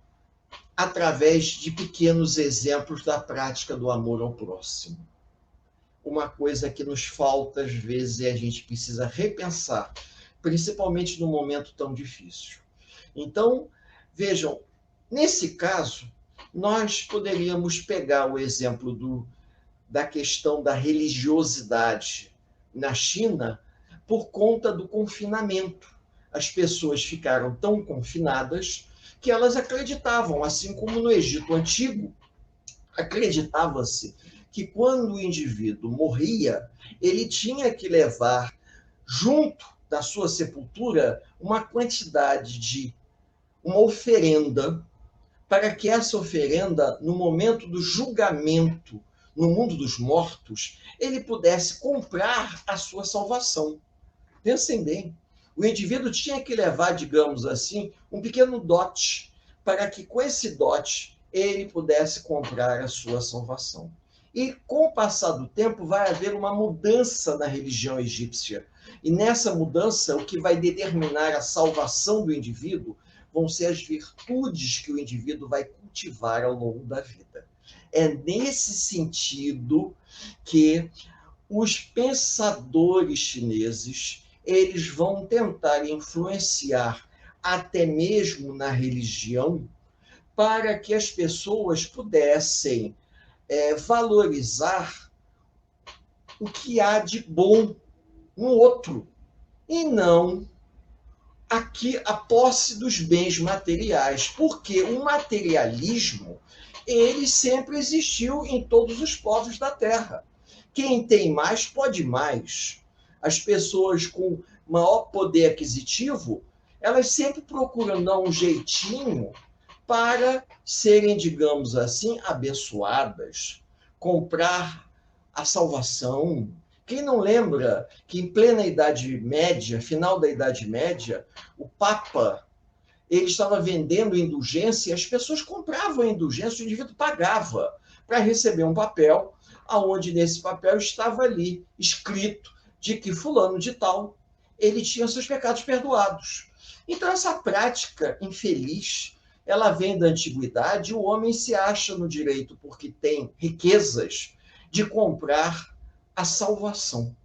através de pequenos exemplos da prática do amor ao próximo. Uma coisa que nos falta às vezes e a gente precisa repensar, principalmente num momento tão difícil. Então, vejam, nesse caso, nós poderíamos pegar o exemplo da questão da religiosidade na China por conta do confinamento. As pessoas ficaram tão confinadas que elas acreditavam, assim como no Egito Antigo, acreditava-se que quando o indivíduo morria, ele tinha que levar junto da sua sepultura uma quantidade de uma oferenda, para que essa oferenda, no momento do julgamento no mundo dos mortos, ele pudesse comprar a sua salvação. Pensem bem, o indivíduo tinha que levar, digamos assim, um pequeno dote, para que com esse dote ele pudesse comprar a sua salvação. E com o passar do tempo vai haver uma mudança na religião egípcia. E nessa mudança, o que vai determinar a salvação do indivíduo vão ser as virtudes que o indivíduo vai cultivar ao longo da vida. É nesse sentido que os pensadores chineses eles vão tentar influenciar até mesmo na religião para que as pessoas pudessem valorizar o que há de bom no outro e não aqui a posse dos bens materiais, porque o materialismo ele sempre existiu em todos os povos da Terra. Quem tem mais pode mais. As pessoas com maior poder aquisitivo, elas sempre procuram dar um jeitinho para serem, digamos assim, abençoadas, comprar a salvação. Quem não lembra que em plena Idade Média, final da Idade Média, o Papa ele estava vendendo indulgência e as pessoas compravam a indulgência, o indivíduo pagava para receber um papel, aonde nesse papel estava ali escrito de que fulano de tal, ele tinha seus pecados perdoados. Então essa prática infeliz, ela vem da antiguidade, o homem se acha no direito, porque tem riquezas, de comprar a salvação.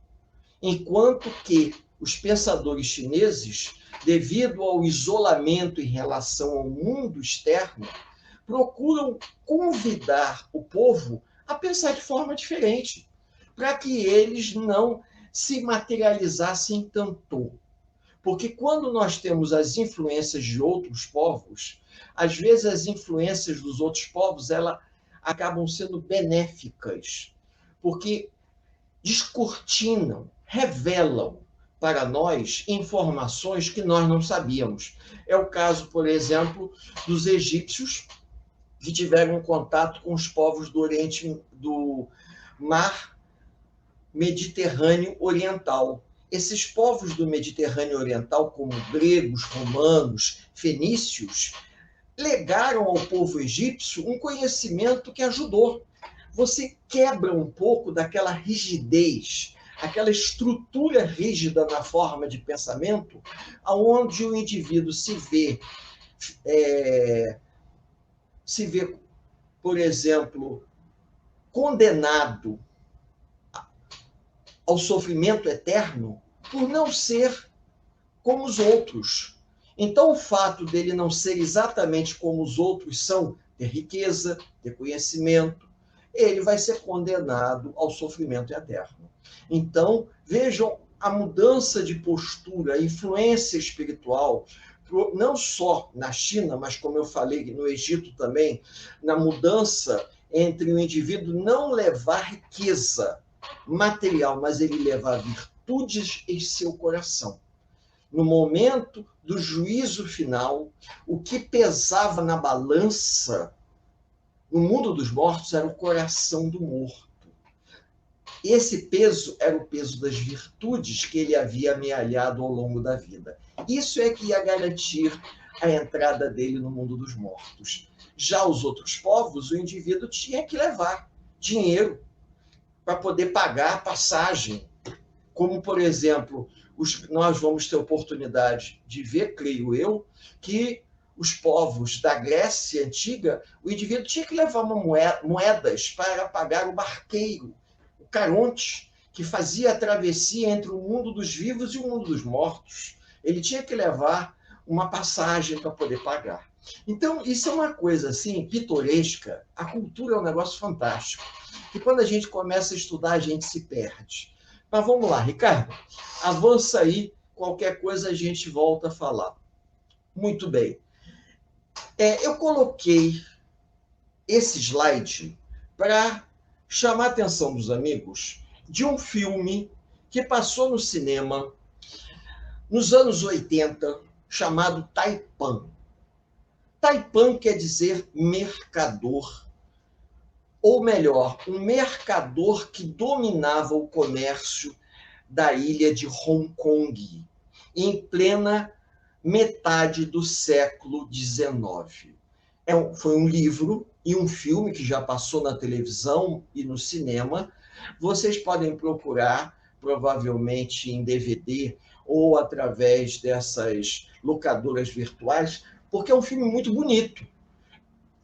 Enquanto que os pensadores chineses, devido ao isolamento em relação ao mundo externo, procuram convidar o povo a pensar de forma diferente, para que eles não se materializassem tanto. Porque quando nós temos as influências de outros povos, às vezes as influências dos outros povos elas acabam sendo benéficas, porque descortinam, revelam para nós informações que nós não sabíamos. É o caso, por exemplo, dos egípcios que tiveram contato com os povos do Oriente, do Mar Mediterrâneo Oriental. Esses povos do Mediterrâneo Oriental, como gregos, romanos, fenícios, legaram ao povo egípcio um conhecimento que ajudou. Você quebra um pouco daquela rigidez, aquela estrutura rígida na forma de pensamento, aonde o indivíduo se vê, por exemplo, condenado ao sofrimento eterno por não ser como os outros. Então, o fato dele não ser exatamente como os outros são, ter riqueza, ter conhecimento, ele vai ser condenado ao sofrimento eterno. Então, vejam a mudança de postura, a influência espiritual, não só na China, mas, como eu falei, no Egito também, na mudança entre o indivíduo não levar riqueza material, mas ele levar virtudes em seu coração. No momento do juízo final, o que pesava na balança no mundo dos mortos era o coração do morto. Esse peso era o peso das virtudes que ele havia amealhado ao longo da vida. Isso é que ia garantir a entrada dele no mundo dos mortos. Já os outros povos, o indivíduo tinha que levar dinheiro para poder pagar a passagem. Como, por exemplo, nós vamos ter oportunidade de ver, creio eu, que os povos da Grécia Antiga, o indivíduo tinha que levar moedas para pagar o barqueiro, o Caronte, que fazia a travessia entre o mundo dos vivos e o mundo dos mortos. Ele tinha que levar uma passagem para poder pagar. Então, isso é uma coisa assim, pitoresca. A cultura é um negócio fantástico. E quando a gente começa a estudar, a gente se perde. Mas vamos lá, Ricardo, avança aí, qualquer coisa a gente volta a falar. Muito bem. Eu coloquei esse slide para chamar a atenção dos amigos de um filme que passou no cinema nos anos 80, chamado Taipan. Taipan quer dizer mercador, ou melhor, um mercador que dominava o comércio da ilha de Hong Kong, em plena metade do século XIX. Foi um livro e um filme que já passou na televisão e no cinema. Vocês podem procurar, provavelmente em DVD ou através dessas locadoras virtuais, porque é um filme muito bonito.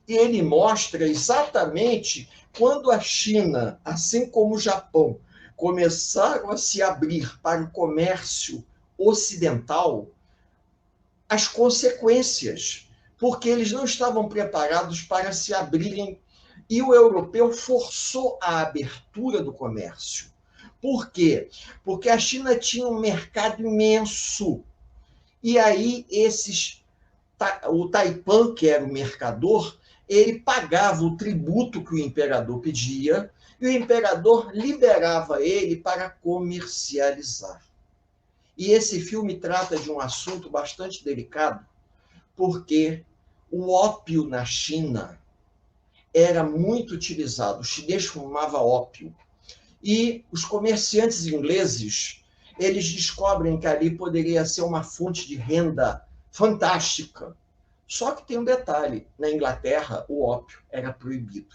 E ele mostra exatamente quando a China, assim como o Japão, começaram a se abrir para o comércio ocidental, as consequências, porque eles não estavam preparados para se abrirem, e o europeu forçou a abertura do comércio. Por quê? Porque a China tinha um mercado imenso, e aí o Taipan, que era o mercador, ele pagava o tributo que o imperador pedia, e o imperador liberava ele para comercializar. E esse filme trata de um assunto bastante delicado, porque o ópio na China era muito utilizado. O chinês fumava ópio. E os comerciantes ingleses, eles descobrem que ali poderia ser uma fonte de renda fantástica. Só que tem um detalhe, na Inglaterra o ópio era proibido,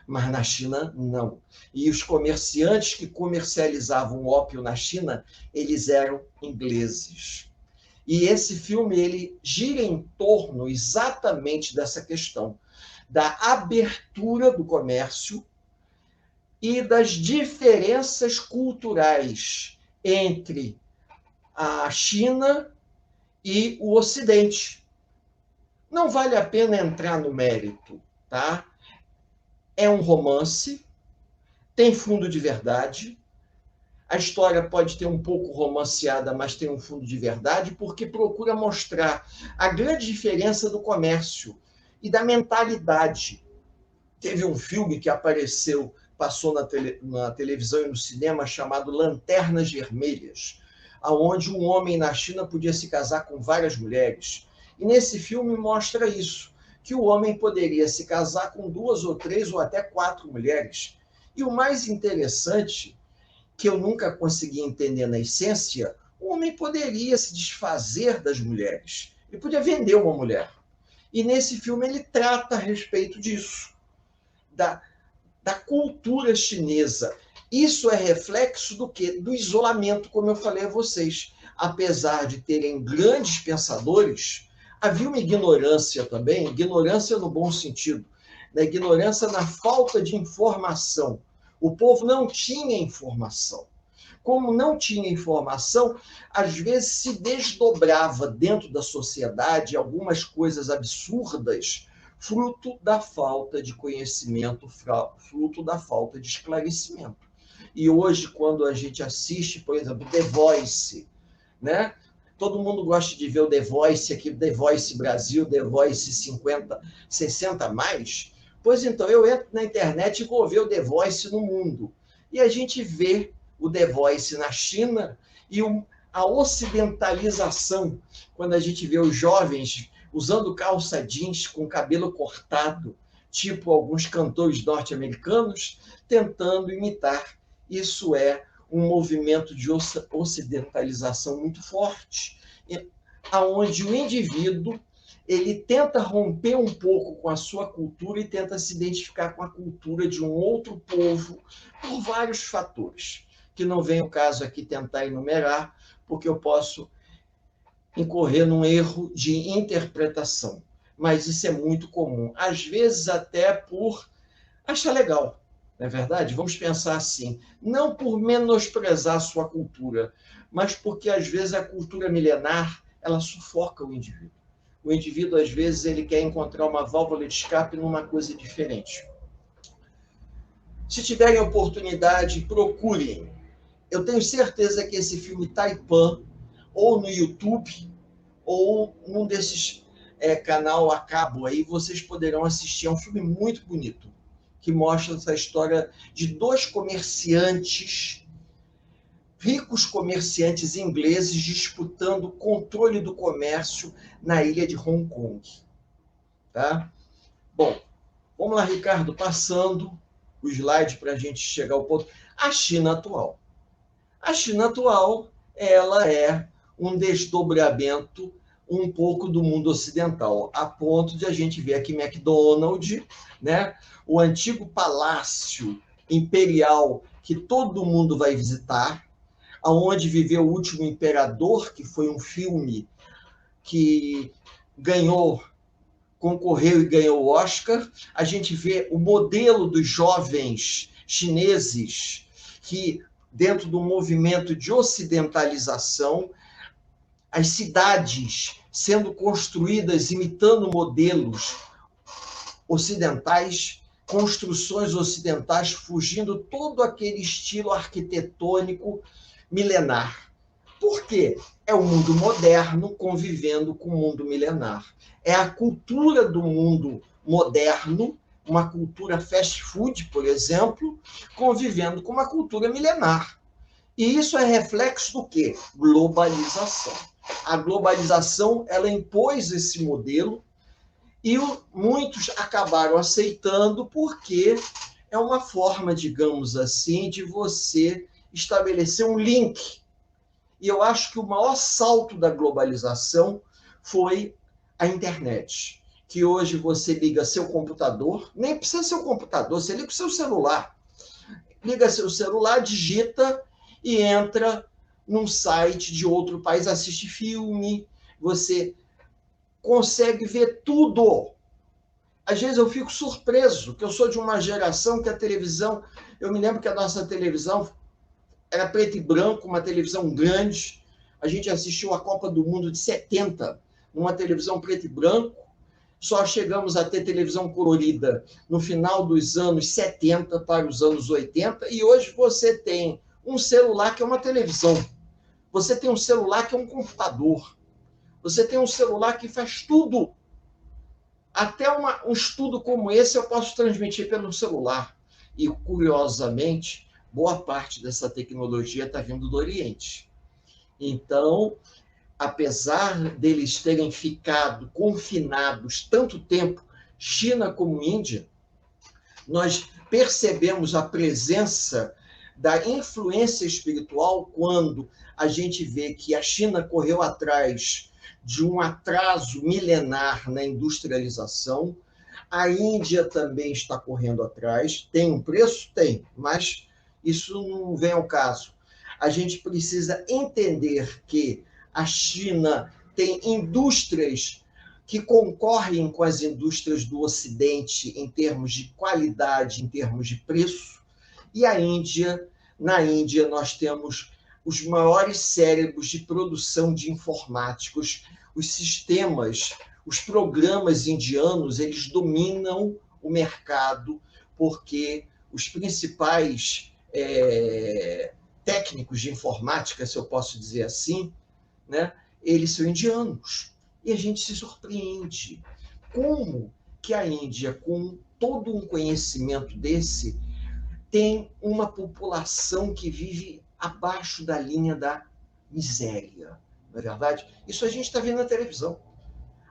mas na China não. E os comerciantes que comercializavam ópio na China, eles eram ingleses. E esse filme ele gira em torno exatamente dessa questão, da abertura do comércio e das diferenças culturais entre a China e o Ocidente. Não vale a pena entrar no mérito, tá? É um romance, tem fundo de verdade. A história pode ter um pouco romanceada, mas tem um fundo de verdade, porque procura mostrar a grande diferença do comércio e da mentalidade. Teve um filme que passou na televisão e no cinema, chamado Lanternas Vermelhas, onde um homem na China podia se casar com várias mulheres. E nesse filme mostra isso, que o homem poderia se casar com 2 ou 3 ou até 4 mulheres. E o mais interessante, que eu nunca consegui entender na essência, o homem poderia se desfazer das mulheres. Ele podia vender uma mulher. E nesse filme ele trata a respeito disso, da cultura chinesa. Isso é reflexo do quê? Do isolamento, como eu falei a vocês. Apesar de terem grandes pensadores, havia uma ignorância também, ignorância no bom sentido, né? Ignorância na falta de informação. O povo não tinha informação. Como não tinha informação, às vezes se desdobrava dentro da sociedade algumas coisas absurdas, fruto da falta de conhecimento, fruto da falta de esclarecimento. E hoje, quando a gente assiste, por exemplo, The Voice, né? Todo mundo gosta de ver o The Voice aqui, The Voice Brasil, The Voice 50, 60 mais. Pois então, eu entro na internet e vou ver o The Voice no mundo. E a gente vê o The Voice na China e a ocidentalização, quando a gente vê os jovens usando calça jeans com cabelo cortado, tipo alguns cantores norte-americanos, tentando imitar. Isso é um movimento de ocidentalização muito forte, aonde o indivíduo ele tenta romper um pouco com a sua cultura e tenta se identificar com a cultura de um outro povo por vários fatores, que não vem o caso aqui tentar enumerar, porque eu posso incorrer num erro de interpretação. Mas isso é muito comum, às vezes até por achar legal. Não é verdade? Vamos pensar assim, não por menosprezar a sua cultura, mas porque, às vezes, a cultura milenar, ela sufoca o indivíduo. O indivíduo, às vezes, ele quer encontrar uma válvula de escape numa coisa diferente. Se tiverem oportunidade, procurem. Eu tenho certeza que esse filme Taipan, ou no YouTube, ou num desses canal a cabo aí, vocês poderão assistir. É um filme muito bonito, que mostra essa história de dois comerciantes, ricos comerciantes ingleses, disputando o controle do comércio na ilha de Hong Kong. Tá? Bom, vamos lá, Ricardo, passando o slide para a gente chegar ao ponto. A China atual. A China atual, ela é um desdobramento um pouco do mundo ocidental, a ponto de a gente ver aqui McDonald's, né? O antigo palácio imperial que todo mundo vai visitar, aonde viveu o último imperador, que foi um filme que concorreu e ganhou o Oscar. A gente vê o modelo dos jovens chineses que, dentro do movimento de ocidentalização, as cidades sendo construídas imitando modelos ocidentais, construções ocidentais, fugindo todo aquele estilo arquitetônico milenar. Por quê? É o mundo moderno convivendo com o mundo milenar. É a cultura do mundo moderno, uma cultura fast food, por exemplo, convivendo com uma cultura milenar. E isso é reflexo do quê? Globalização. A globalização, ela impôs esse modelo e muitos acabaram aceitando porque é uma forma, digamos assim, de você estabelecer um link. E eu acho que o maior salto da globalização foi a internet, que hoje você liga seu computador, nem precisa ser o computador, você liga o seu celular. Liga seu celular, digita e entra num site de outro país, assiste filme, você consegue ver tudo. Às vezes eu fico surpreso, que eu sou de uma geração que a televisão... Eu me lembro que a nossa televisão era preto e branco, uma televisão grande. A gente assistiu a Copa do Mundo de 70, numa televisão preto e branco. Só chegamos a ter televisão colorida no final dos anos 70 para os anos 80. E hoje você tem um celular que é uma televisão. Você tem um celular que é um computador. Você tem um celular que faz tudo. Até um estudo como esse eu posso transmitir pelo celular. E, curiosamente, boa parte dessa tecnologia está vindo do Oriente. Então, apesar deles terem ficado confinados tanto tempo, China como Índia, nós percebemos a presença da influência espiritual quando a gente vê que a China correu atrás de um atraso milenar na industrialização, a Índia também está correndo atrás. Tem um preço? Tem, mas isso não vem ao caso. A gente precisa entender que a China tem indústrias que concorrem com as indústrias do Ocidente em termos de qualidade, em termos de preço, e na Índia nós temos os maiores cérebros de produção de informáticos, os sistemas, os programas indianos, eles dominam o mercado, porque os principais técnicos de informática, se eu posso dizer assim, né, eles são indianos. E a gente se surpreende. Como que a Índia, com todo um conhecimento desse, tem uma população que vive abaixo da linha da miséria, não é verdade? Isso a gente está vendo na televisão.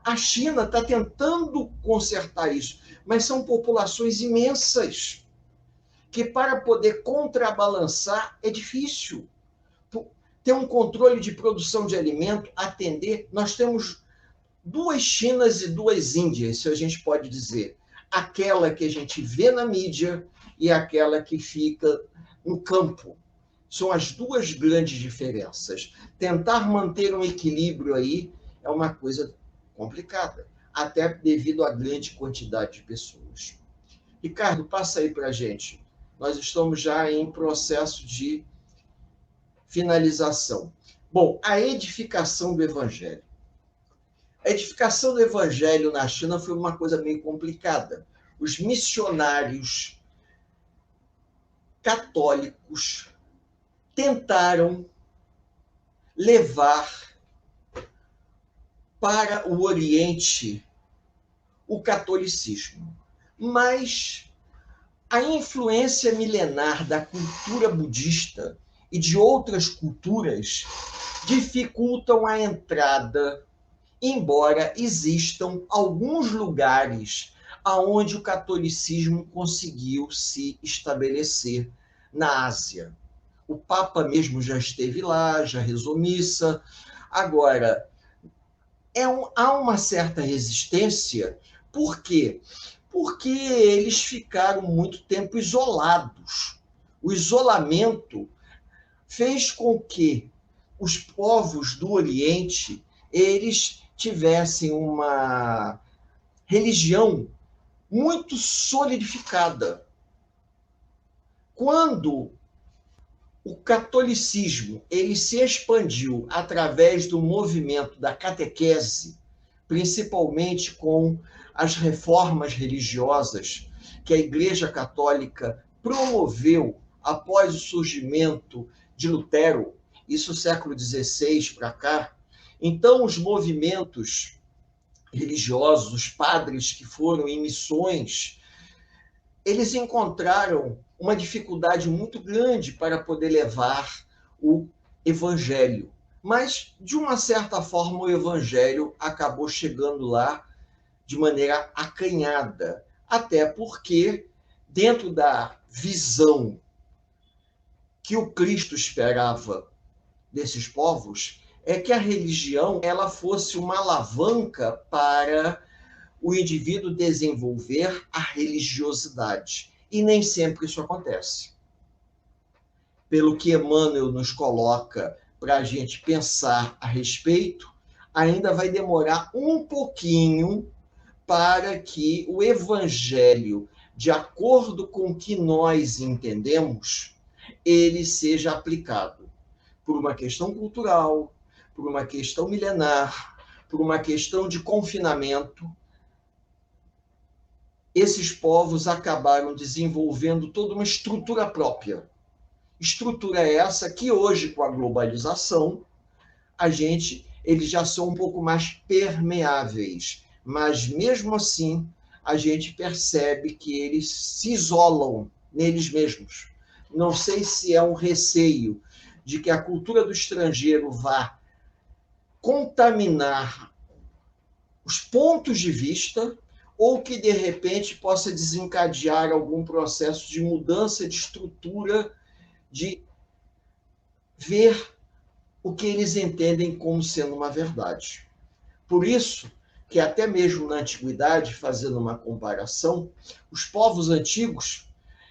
A China está tentando consertar isso, mas são populações imensas, que para poder contrabalançar é difícil. Ter um controle de produção de alimento, atender, nós temos 2 Chinas e 2 Índias, se a gente pode dizer. Aquela que a gente vê na mídia e aquela que fica no campo. São as 2 grandes diferenças. Tentar manter um equilíbrio aí é uma coisa complicada, até devido à grande quantidade de pessoas. Ricardo, passa aí para a gente. Nós estamos já em processo de finalização. Bom, a edificação do Evangelho. A edificação do Evangelho na China foi uma coisa meio complicada. Os missionários católicos tentaram levar para o Oriente o catolicismo, mas a influência milenar da cultura budista e de outras culturas dificultam a entrada, embora existam alguns lugares aonde o catolicismo conseguiu se estabelecer na Ásia. O Papa mesmo já esteve lá, já rezou missa. Agora, há uma certa resistência. Por quê? Porque eles ficaram muito tempo isolados. O isolamento fez com que os povos do Oriente eles tivessem uma religião muito solidificada. Quando o catolicismo ele se expandiu através do movimento da catequese, principalmente com as reformas religiosas que a Igreja Católica promoveu após o surgimento de Lutero, isso século XVI para cá. Então, os movimentos religiosos, os padres que foram em missões, eles encontraram uma dificuldade muito grande para poder levar o evangelho. Mas, de uma certa forma, o evangelho acabou chegando lá de maneira acanhada, até porque, dentro da visão que o Cristo esperava desses povos, é que a religião ela fosse uma alavanca para o indivíduo desenvolver a religiosidade. E nem sempre isso acontece. Pelo que Emmanuel nos coloca para a gente pensar a respeito, ainda vai demorar um pouquinho para que o evangelho, de acordo com o que nós entendemos, ele seja aplicado por uma questão cultural, por uma questão milenar, por uma questão de confinamento. Esses povos acabaram desenvolvendo toda uma estrutura própria. Estrutura essa que hoje, com a globalização, eles já são um pouco mais permeáveis, mas mesmo assim a gente percebe que eles se isolam neles mesmos. Não sei se é um receio de que a cultura do estrangeiro vá contaminar os pontos de vista ou que, de repente, possa desencadear algum processo de mudança de estrutura, de ver o que eles entendem como sendo uma verdade. Por isso que até mesmo na antiguidade, fazendo uma comparação, os povos antigos,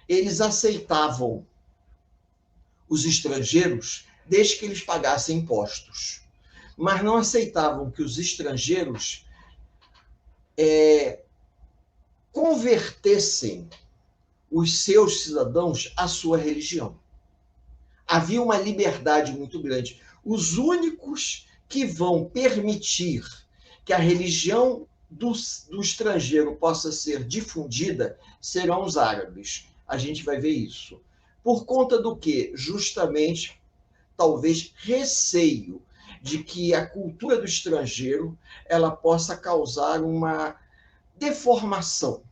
eles aceitavam os estrangeiros desde que eles pagassem impostos, mas não aceitavam que os estrangeiros convertessem os seus cidadãos à sua religião. Havia uma liberdade muito grande. Os únicos que vão permitir que a religião do estrangeiro possa ser difundida serão os árabes. A gente vai ver isso. Por conta do quê? Justamente, talvez, receio de que a cultura do estrangeiro ela possa causar uma deformação.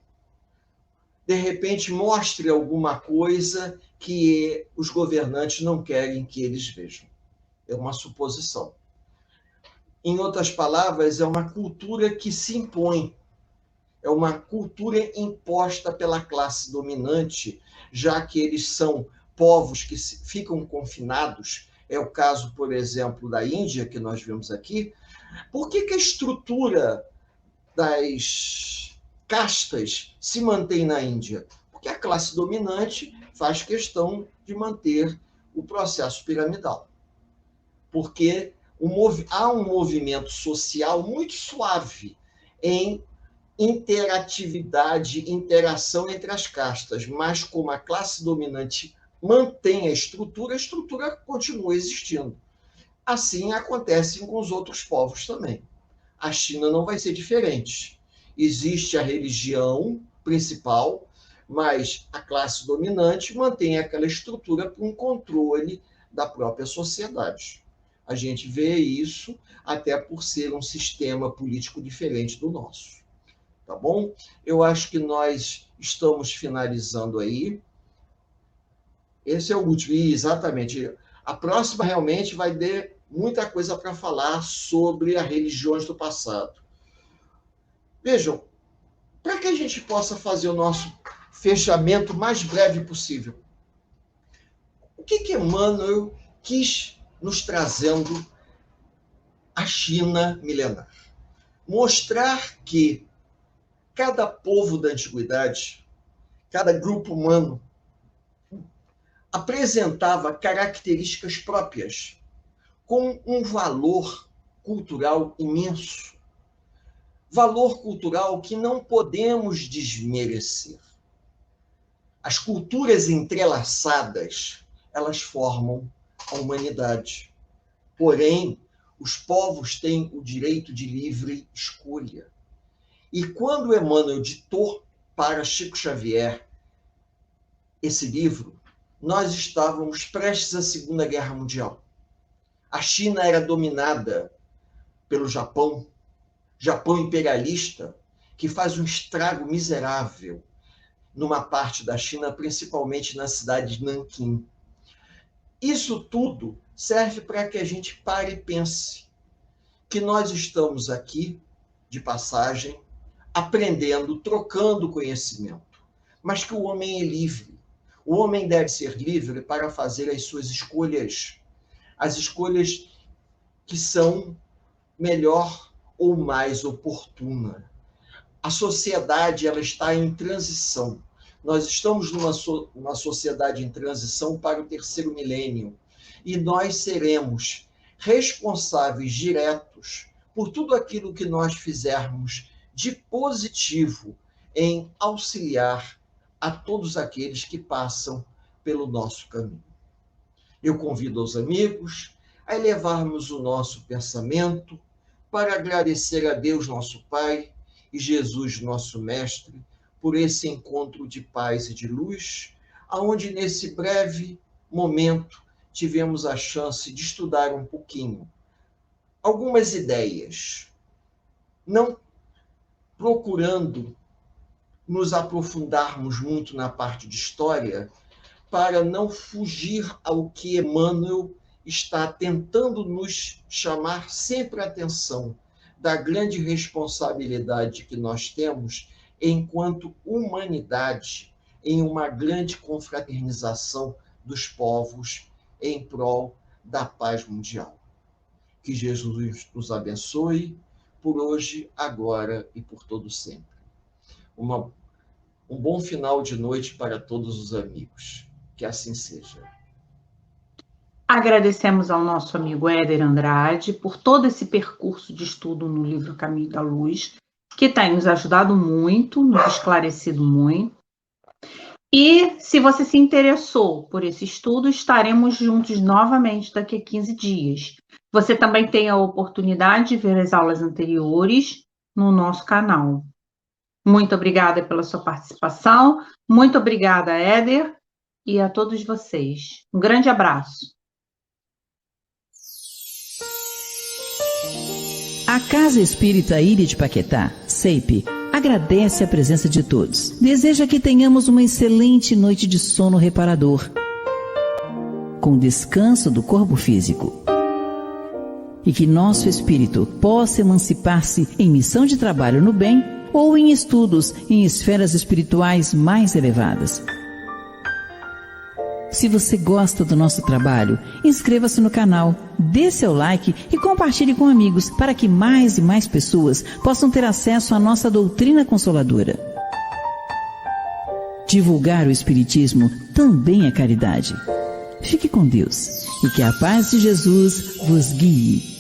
De repente, mostre alguma coisa que os governantes não querem que eles vejam. É uma suposição. Em outras palavras, é uma cultura que se impõe. É uma cultura imposta pela classe dominante, já que eles são povos que ficam confinados. É o caso, por exemplo, da Índia, que nós vimos aqui. Por que a estrutura das castas se mantém na Índia? Porque a classe dominante faz questão de manter o processo piramidal. Porque há um movimento social muito suave em interatividade, interação entre as castas, mas como a classe dominante mantém a estrutura continua existindo. Assim acontece com os outros povos também. A China não vai ser diferente. Existe a religião principal, mas a classe dominante mantém aquela estrutura para um controle da própria sociedade. A gente vê isso até por ser um sistema político diferente do nosso. Tá bom? Eu acho que nós estamos finalizando aí. Esse é o último. Exatamente. A próxima realmente vai ter muita coisa para falar sobre as religiões do passado. Vejam, para que a gente possa fazer o nosso fechamento mais breve possível, o que Emmanuel quis nos trazendo a China milenar? Mostrar que cada povo da antiguidade, cada grupo humano, apresentava características próprias, com um valor cultural imenso. Valor cultural que não podemos desmerecer. As culturas entrelaçadas, elas formam a humanidade. Porém, os povos têm o direito de livre escolha. E quando Emmanuel ditou para Chico Xavier esse livro, nós estávamos prestes à Segunda Guerra Mundial. A China era dominada pelo Japão imperialista, que faz um estrago miserável numa parte da China, principalmente na cidade de Nanquim. Isso tudo serve para que a gente pare e pense que nós estamos aqui, de passagem, aprendendo, trocando conhecimento, mas que o homem é livre. O homem deve ser livre para fazer as suas escolhas, as escolhas que são melhor ou mais oportuna. A sociedade ela está em transição. Nós estamos numa sociedade em transição para o terceiro milênio e nós seremos responsáveis diretos por tudo aquilo que nós fizermos de positivo em auxiliar a todos aqueles que passam pelo nosso caminho. Eu convido os amigos a elevarmos o nosso pensamento para agradecer a Deus, nosso Pai, e Jesus, nosso Mestre, por esse encontro de paz e de luz, aonde nesse breve momento tivemos a chance de estudar um pouquinho algumas ideias, não procurando nos aprofundarmos muito na parte de história, para não fugir ao que Emmanuel está tentando nos chamar sempre a atenção, da grande responsabilidade que nós temos enquanto humanidade, em uma grande confraternização dos povos em prol da paz mundial. Que Jesus nos abençoe por hoje, agora e por todo sempre. Um bom final de noite para todos os amigos. Que assim seja. Agradecemos ao nosso amigo Éder Andrade por todo esse percurso de estudo no livro Caminho da Luz, que tem nos ajudado muito, nos esclarecido muito. E se você se interessou por esse estudo, estaremos juntos novamente daqui a 15 dias. Você também tem a oportunidade de ver as aulas anteriores no nosso canal. Muito obrigada pela sua participação. Muito obrigada, Éder, e a todos vocês. Um grande abraço. A Casa Espírita Ilha de Paquetá, CEIP, agradece a presença de todos. Deseja que tenhamos uma excelente noite de sono reparador, com descanso do corpo físico. E que nosso espírito possa emancipar-se em missão de trabalho no bem ou em estudos em esferas espirituais mais elevadas. Se você gosta do nosso trabalho, inscreva-se no canal, dê seu like e compartilhe com amigos para que mais e mais pessoas possam ter acesso à nossa doutrina consoladora. Divulgar o Espiritismo também é caridade. Fique com Deus e que a paz de Jesus vos guie.